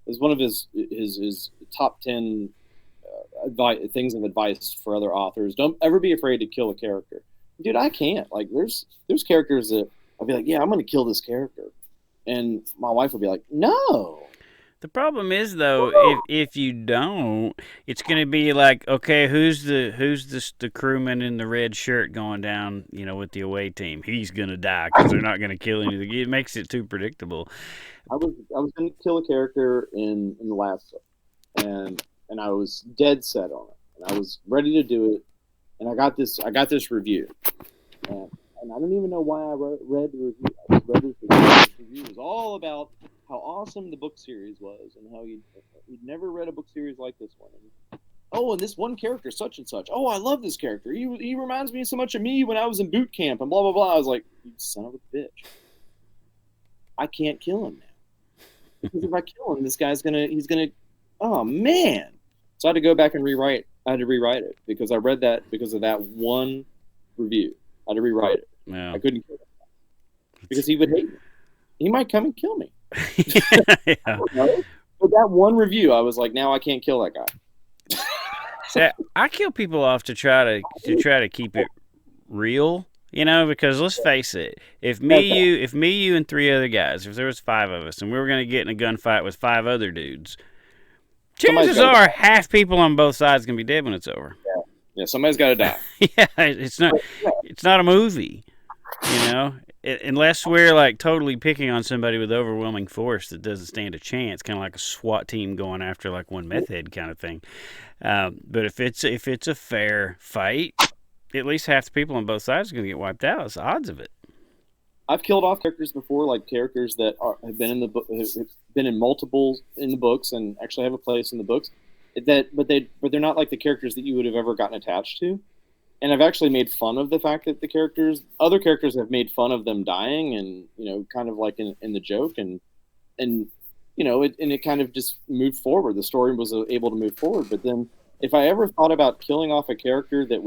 Speaker 2: is one of his top 10 things of advice for other authors. Don't ever be afraid to kill a character. Dude, I can't. Like, there's characters that I'll be like, yeah, I'm going to kill this character, and my wife will be like, no.
Speaker 1: The problem is though, if you don't, it's going to be like, okay, who's the crewman in the red shirt going down, with the away team? He's going to die because they're not going to kill anything. It makes it too predictable.
Speaker 2: I was going to kill a character in the last book, and I was dead set on it, and I was ready to do it, and I got this review, and I don't even know why I read the review. I just read this review. This review was all about how awesome the book series was, and how he'd never read a book series like this one. And this one character, such and such. Oh, I love this character. He reminds me so much of me when I was in boot camp, and blah blah blah. I was like, you son of a bitch! I can't kill him now, because if I kill him, he's gonna. Oh man! So I had to go back and rewrite. I had to rewrite it because I read that because of that one review. I had to rewrite it.
Speaker 1: Yeah.
Speaker 2: I couldn't kill him because he would hate me. He might come and kill me.
Speaker 1: Yeah.
Speaker 2: But that one review, I was like, now I can't kill that guy.
Speaker 1: So I kill people off to try to keep it real, because let's face it, if me, you, and three other guys, if there was five of us, and we were going to get in a gunfight with five other dudes, chances are half people on both sides going to be dead when it's over.
Speaker 2: Yeah, somebody's got to die.
Speaker 1: Yeah, it's not a movie, unless we're like totally picking on somebody with overwhelming force that doesn't stand a chance, kind of like a SWAT team going after like one meth head kind of thing. But if it's a fair fight, at least half the people on both sides are going to get wiped out. It's the odds of it.
Speaker 2: I've killed off characters before, like characters that have been in the book, have been in multiples in the books, and actually have a place in the books. But they're not like the characters that you would have ever gotten attached to. And I've actually made fun of the fact that other characters have made fun of them dying, and kind of like in the joke, and it kind of just moved forward. The story was able to move forward. But then, if I ever thought about killing off a character that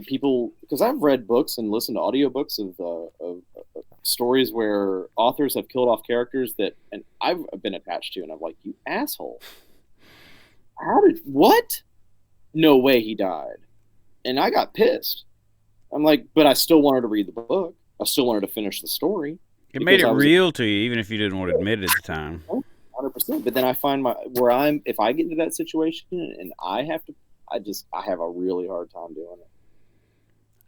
Speaker 2: people, because I've read books and listened to audiobooks of stories where authors have killed off characters and I've been attached to, and I'm like, you asshole. What? No way he died. And I got pissed. I'm like, but I still wanted to read the book. I still wanted to finish the story.
Speaker 1: It made it real to you, even if you didn't want to admit it at the time.
Speaker 2: 100%. But then I find if I get into that situation and I have a really hard time doing it.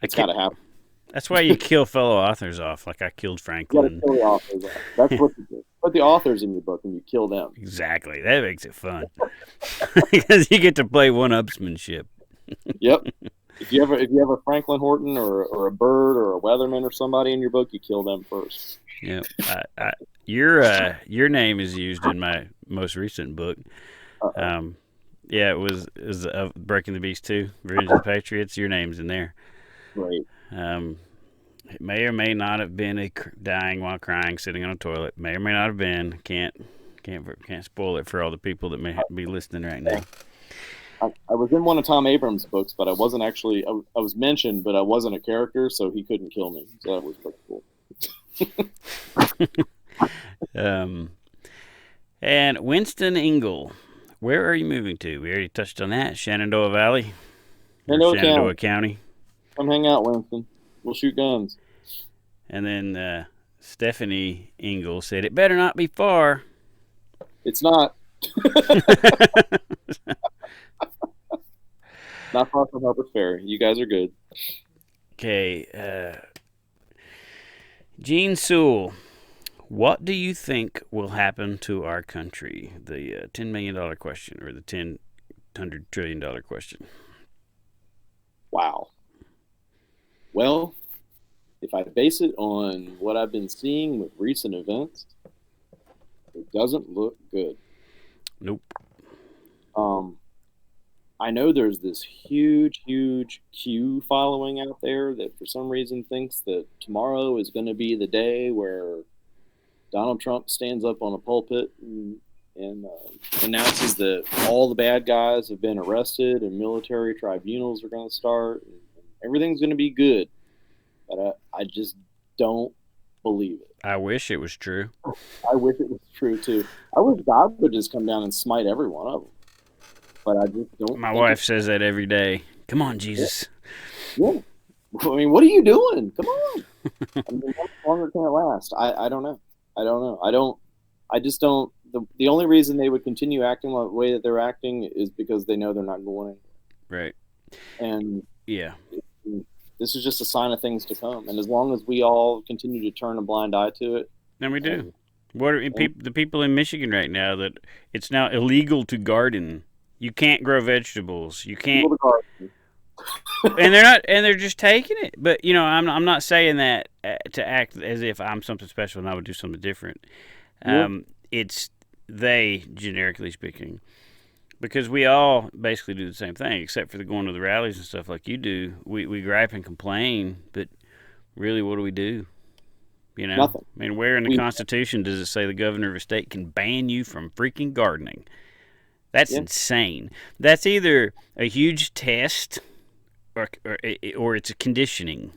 Speaker 2: It's got to happen.
Speaker 1: That's why you kill fellow authors off, like I killed Franklin.
Speaker 2: You gotta kill the authors off. That's what you do. Put the authors in your book and you kill them.
Speaker 1: Exactly. That makes it fun. Because you get to play one-upsmanship.
Speaker 2: Yep. If you have a Franklin Horton or a Bird or a Weatherman or somebody in your book, you kill them first.
Speaker 1: Yeah. Your name is used in my most recent book. Yeah, it was Breaking the Beast 2, Revenge of the Patriots. Your name's in there.
Speaker 2: Right.
Speaker 1: It may or may not have been a dying while crying, sitting on a toilet. May or may not have been. Can't spoil it for all the people that may be listening right now.
Speaker 2: I was in one of Tom Abrams' books, but I wasn't actually. I was mentioned, but I wasn't a character, so he couldn't kill me. So that was pretty cool.
Speaker 1: And Winston Ingle, where are you moving to? We already touched on that. Shenandoah Valley, Shenandoah County.
Speaker 2: Come hang out, Winston. We'll shoot guns.
Speaker 1: And then Stephanie Ingle said, "It better not be far."
Speaker 2: It's not. Not far from Harper's Ferry. You guys are good.
Speaker 1: Okay. Gene Sewell, what do you think will happen to our country? The $10 million question, or the $100 trillion question.
Speaker 2: Wow. Well, if I base it on what I've been seeing with recent events, it doesn't look good.
Speaker 1: Nope.
Speaker 2: I know there's this huge Q following out there that for some reason thinks that tomorrow is going to be the day where Donald Trump stands up on a pulpit and announces that all the bad guys have been arrested and military tribunals are going to start and everything's going to be good. But I just don't believe it.
Speaker 1: I wish it was true.
Speaker 2: I wish it was true too. I wish God would just come down and smite every one of them, but I just don't
Speaker 1: My
Speaker 2: think
Speaker 1: wife
Speaker 2: it's.
Speaker 1: says that every day. Come on,
Speaker 2: Yeah,
Speaker 1: Jesus.
Speaker 2: yeah. I mean, what are you doing? Come on. I mean, how much longer can it last? I don't know. I don't know. I don't. I just don't. The only reason they would continue acting the way that they're acting is because they know they're not going
Speaker 1: Right.
Speaker 2: anywhere. And
Speaker 1: Yeah.
Speaker 2: this is just a sign of things to come. And as long as we all continue to turn a blind eye to it,
Speaker 1: And we do.
Speaker 2: and,
Speaker 1: What are
Speaker 2: and
Speaker 1: the people in Michigan right now that it's now illegal to garden. You can't grow vegetables. You can't,
Speaker 2: people to garden.
Speaker 1: and they're not, and they're just taking it. But I'm not saying that to act as if I'm something special and I would do something different.
Speaker 2: Yeah,
Speaker 1: It's they, generically speaking, because we all basically do the same thing, except for the going to the rallies and stuff like you do. We gripe and complain, but really, what do we do? You know,
Speaker 2: nothing.
Speaker 1: I mean, where in the
Speaker 2: We
Speaker 1: Constitution does it say the governor of a state can ban you from freaking gardening? That's
Speaker 2: yeah.
Speaker 1: insane. That's either a huge test or it's a conditioning.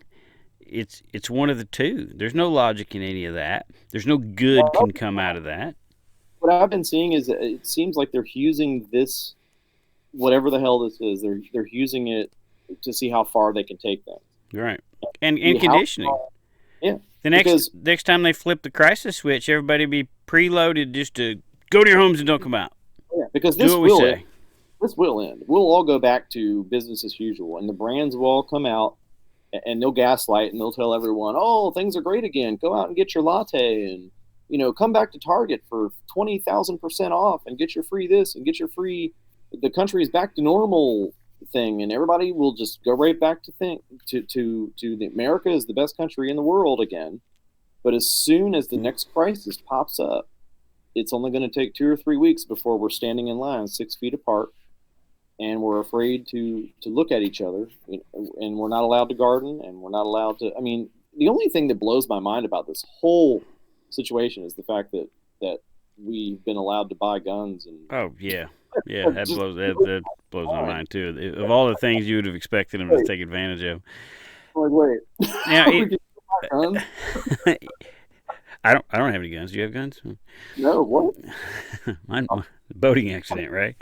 Speaker 1: It's one of the two. There's no logic in any of that. There's no good can come out of that.
Speaker 2: What I've been seeing is that it seems like they're using this, whatever the hell this is. They're using it to see how far they can take things.
Speaker 1: Right. And
Speaker 2: See how
Speaker 1: conditioning.
Speaker 2: far, yeah,
Speaker 1: The
Speaker 2: because
Speaker 1: next time they flip the crisis switch, everybody be preloaded just to go to your homes and don't come out.
Speaker 2: yeah, because
Speaker 1: Do what we say.
Speaker 2: this will end. We'll all go back to business as usual, and the brands will all come out and they'll gaslight and they'll tell everyone, "Oh, things are great again. Go out and get your latte, and come back to Target for 20,000% off, and get your free this and get your free. The country is back to normal thing, and everybody will just go right back to think to the America is the best country in the world again. But as soon as the next crisis pops up, it's only going to take 2 or 3 weeks before we're standing in line 6 feet apart, and we're afraid to look at each other, and we're not allowed to garden, and we're not allowed to. I mean, the only thing that blows my mind about this whole situation is the fact that we've been allowed to buy guns and
Speaker 1: Oh yeah, yeah.
Speaker 2: just
Speaker 1: That blows my mind too. Of all the things you would have expected them to take advantage of.
Speaker 2: like, wait,
Speaker 1: Now
Speaker 2: we can buy guns?
Speaker 1: I don't have any guns. Do you have guns?
Speaker 2: No, what?
Speaker 1: Mine, boating accident, right?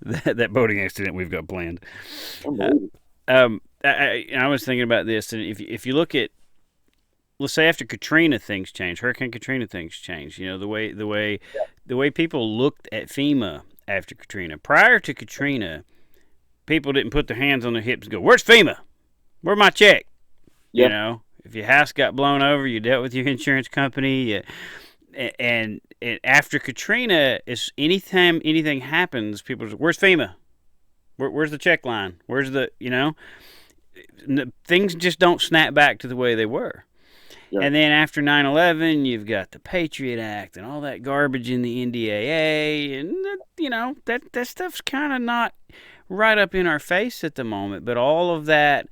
Speaker 1: that boating accident we've got planned. I was thinking about this, and if you look at, let's say after Katrina things change, Hurricane Katrina things change. The way people looked at FEMA after Katrina. Prior to Katrina, people didn't put their hands on their hips and go, "Where's FEMA? Where's my check?"
Speaker 2: Yep.
Speaker 1: You know, if your house got blown over, you dealt with your insurance company. And after Katrina, is anytime anything happens, people are, "Where's FEMA? Where's the check line? Where's the things just don't snap back to the way they were."
Speaker 2: Yep.
Speaker 1: And then after 9/11, you've got the Patriot Act and all that garbage in the NDAA, and that stuff's kind of not right up in our face at the moment. But all of that,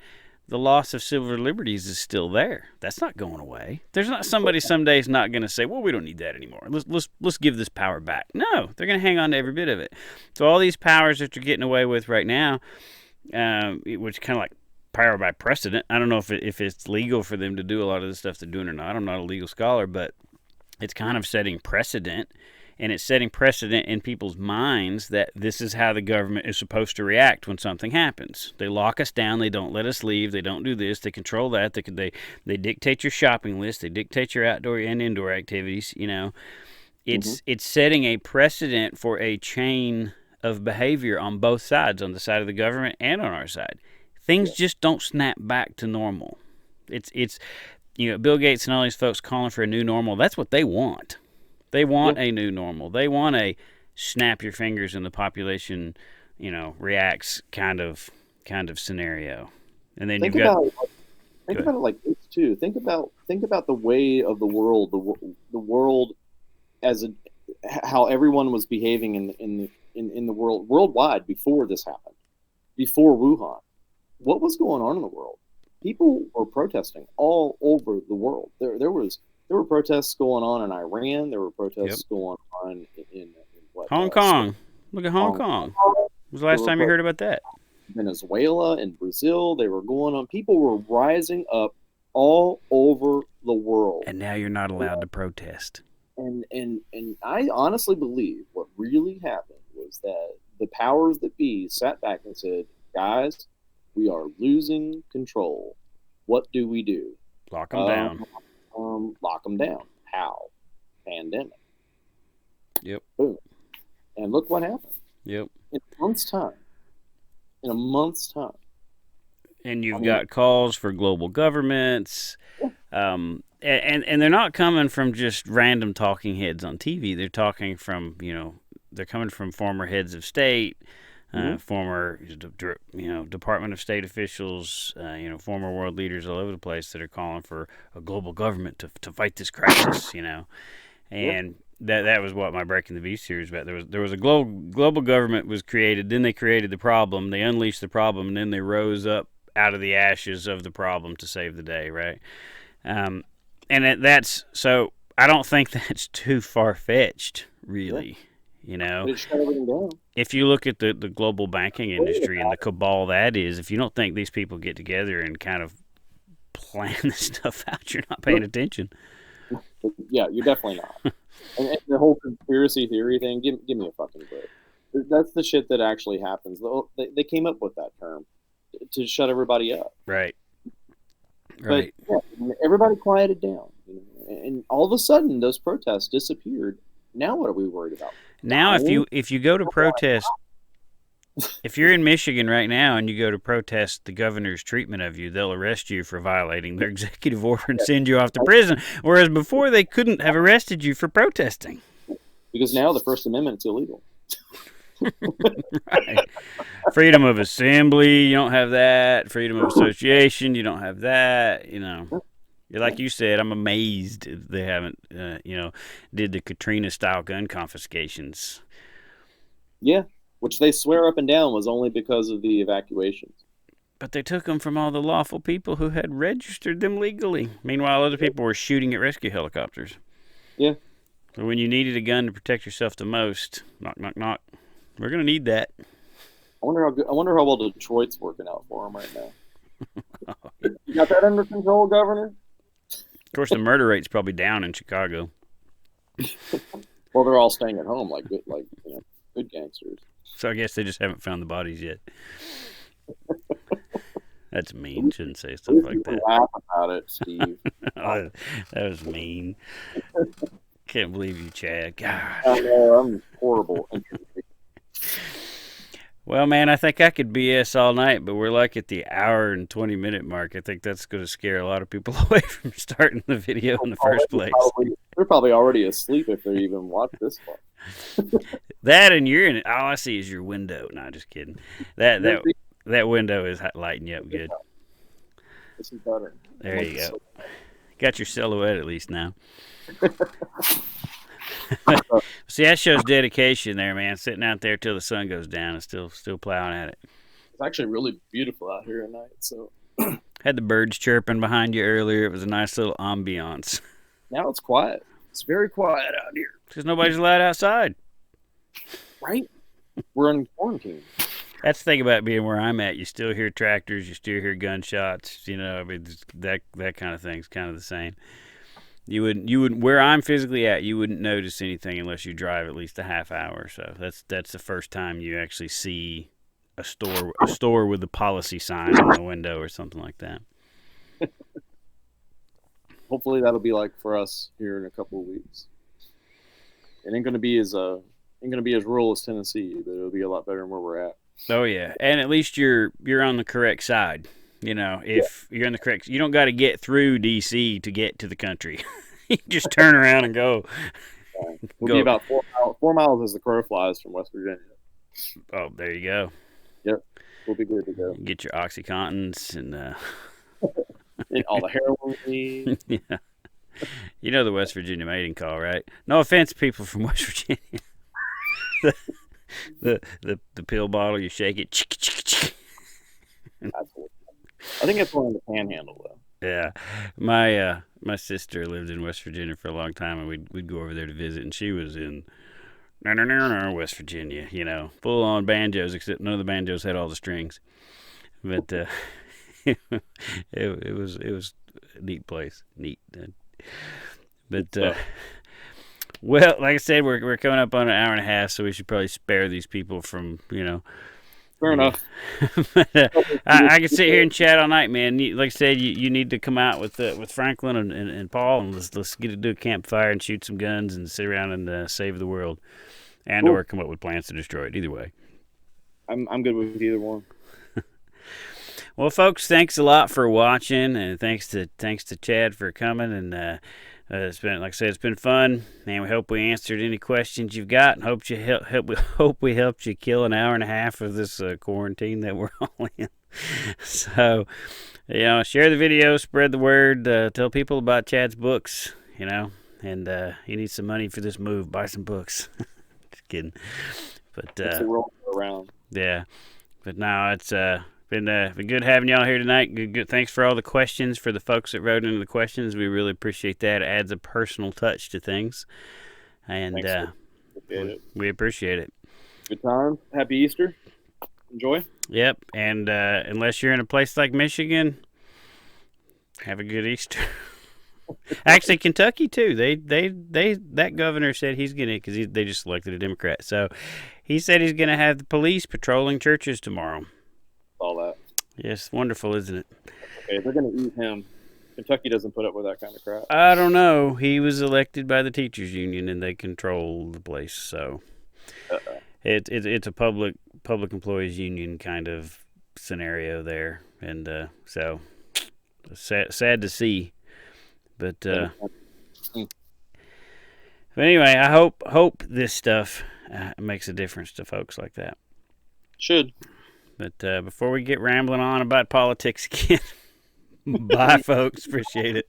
Speaker 1: the loss of civil liberties is still there. That's not going away. There's not somebody someday is not going to say, "Well, we don't need that anymore. Let's give this power back." No, they're going to hang on to every bit of it. So all these powers that you're getting away with right now, which kind of like power by precedent. I don't know if it's legal for them to do a lot of the stuff they're doing or not. I'm not a legal scholar, but it's kind of setting precedent, and it's setting precedent in people's minds that this is how the government is supposed to react when something happens. They lock us down. They don't let us leave. They don't do this. They control that. They dictate your shopping list. They dictate your outdoor and indoor activities. It's setting a precedent for a chain of behavior on both sides, on the side of the government and on our side. Things just don't snap back to normal. It's Bill Gates and all these folks calling for a new normal. That's what they want. They want a new normal. They want a snap your fingers and the population, reacts kind of scenario. And then
Speaker 2: Think about it like this too. Think about the way of the world, the world as how everyone was behaving in the world worldwide before this happened, before Wuhan. What was going on in the world? People were protesting all over the world. There were protests going on in Iran. There were protests going on in what?
Speaker 1: Hong Kong. Look at Hong Kong. When was the last time you heard about that?
Speaker 2: Venezuela and Brazil. They were going on. People were rising up all over the world.
Speaker 1: And now you're not allowed to protest.
Speaker 2: And I honestly believe what really happened was that the powers that be sat back and said, "Guys, we are losing control. What do we do?
Speaker 1: Lock them down.
Speaker 2: Lock them down. How? Pandemic.
Speaker 1: Yep.
Speaker 2: Boom. And look what happened.
Speaker 1: Yep.
Speaker 2: In a month's time. In a month's time.
Speaker 1: And you've got calls for global governments. And they're not coming from just random talking heads on TV. They're talking from, they're coming from former heads of state, former, Department of State officials, former world leaders all over the place that are calling for a global government to fight this crisis, And that was what my Breaking the Beast series was about. There was a global government was created. Then they created the problem. They unleashed the problem, and then they rose up out of the ashes of the problem to save the day, right? And that's so. I don't think that's too far fetched, really. If you look at the global banking industry and the cabal that is, if you don't think these people get together and kind of plan this stuff out, you're not paying attention.
Speaker 2: Yeah, you're definitely not. and the whole conspiracy theory thing, give me a fucking break. That's the shit that actually happens. They came up with that term to shut everybody up.
Speaker 1: Right.
Speaker 2: But everybody quieted down. And all of a sudden, those protests disappeared. Now what are we worried about?
Speaker 1: Now, if you go to protest, if you're in Michigan right now and you go to protest the governor's treatment of you, they'll arrest you for violating their executive order and send you off to prison. Whereas before, they couldn't have arrested you for protesting.
Speaker 2: Because now the First Amendment is illegal.
Speaker 1: Right. Freedom of assembly, you don't have that. Freedom of association, you don't have that. Like you said, I'm amazed they haven't, did the Katrina-style gun confiscations.
Speaker 2: Yeah, which they swear up and down was only because of the evacuations.
Speaker 1: But they took them from all the lawful people who had registered them legally. Meanwhile, other people were shooting at rescue helicopters.
Speaker 2: Yeah.
Speaker 1: So when you needed a gun to protect yourself the most, knock, knock, knock, we're going to need that.
Speaker 2: I wonder how well Detroit's working out for them right now. You got that under control, Governor?
Speaker 1: Of course, the murder rate's probably down in Chicago.
Speaker 2: Well, they're all staying at home like good gangsters.
Speaker 1: So I guess they just haven't found the bodies yet. That's mean. Shouldn't say stuff like that.
Speaker 2: Laugh about it, Steve.
Speaker 1: Oh, that was mean. Can't believe you, Chad. Gosh.
Speaker 2: I know, I'm horrible.
Speaker 1: Well, man, I think I could BS all night, but we're like at the hour and 20-minute mark. I think that's going to scare a lot of people away from starting the video in the first place.
Speaker 2: They're probably already asleep if they even watch this one.
Speaker 1: That and you're in it. All I see is your window. No, just kidding. That window is lighting you up good.
Speaker 2: This is better.
Speaker 1: There you go. Got your silhouette at least now. See, that shows dedication there, man. Sitting out there till the sun goes down and still plowing at it.
Speaker 2: It's actually really beautiful out here at night. So
Speaker 1: had the birds chirping behind you earlier. It was a nice little ambiance.
Speaker 2: Now it's quiet. It's very quiet out here.
Speaker 1: Because nobody's allowed outside.
Speaker 2: Right? We're in quarantine.
Speaker 1: That's the thing about being where I'm at. You still hear tractors. You still hear gunshots. That kind of thing's kind of the same. You wouldn't where I'm physically at, you wouldn't notice anything unless you drive at least a half hour. So that's the first time you actually see a store with a policy sign on the window or something like that.
Speaker 2: Hopefully that'll be like for us here in a couple of weeks. It ain't gonna be as rural as Tennessee, but it'll be a lot better than where we're at.
Speaker 1: Oh yeah, and at least you're on the correct side. If you're on the correct, you don't got to get through D.C. to get to the country. You just turn around and go.
Speaker 2: We'll be about 4 miles as the crow flies from West Virginia.
Speaker 1: Oh, there you go.
Speaker 2: Yep, we'll be good to go.
Speaker 1: Get your OxyContins and
Speaker 2: and all the heroin we need.
Speaker 1: Yeah. The West Virginia mating call, right? No offense, people from West Virginia. the pill bottle, you shake it.
Speaker 2: I think it's one in the Panhandle, though.
Speaker 1: Yeah, my sister lived in West Virginia for a long time, and we'd go over there to visit, and she was in West Virginia, full on banjos, except none of the banjos had all the strings. But it was neat place. Neat. But well, like I said, we're coming up on an hour and a half, so we should probably spare these people from
Speaker 2: Fair enough.
Speaker 1: I can sit here and chat all night, man. Like I said, you need to come out with Franklin and Paul, and let's get to do a campfire and shoot some guns and sit around and save the world, and or come up with plans to destroy it. Either way,
Speaker 2: I'm good with either one.
Speaker 1: Well, folks, thanks a lot for watching, and thanks to Chad for coming. And it's been, like I said, it's been fun, and we hope we answered any questions you've got, and hope we helped you kill an hour and a half of this quarantine that we're all in. So, share the video, spread the word, tell people about Chad's books, and he needs some money for this move. Buy some books. Just kidding. But
Speaker 2: we're all around.
Speaker 1: Yeah, but no, it's been good having y'all here tonight. Good. Thanks for all the questions, for the folks that wrote into the questions. We really appreciate that. It adds a personal touch to things, and we appreciate it.
Speaker 2: Good time. Happy Easter. Enjoy.
Speaker 1: Yep. And unless you're in a place like Michigan, have a good Easter. Actually, Kentucky too. That governor said he's gonna, because they just elected a Democrat, so he said he's gonna have the police patrolling churches tomorrow.
Speaker 2: All that.
Speaker 1: Yes, wonderful, isn't it?
Speaker 2: Okay, they're going to eat him. Kentucky doesn't put up with that kind of crap.
Speaker 1: I don't know. He was elected by the teachers union, and they control the place. So it's a public employees union kind of scenario there, and so sad to see. But anyway, I hope this stuff makes a difference to folks like that.
Speaker 2: Should.
Speaker 1: But before we get rambling on about politics again, bye, folks. Appreciate it.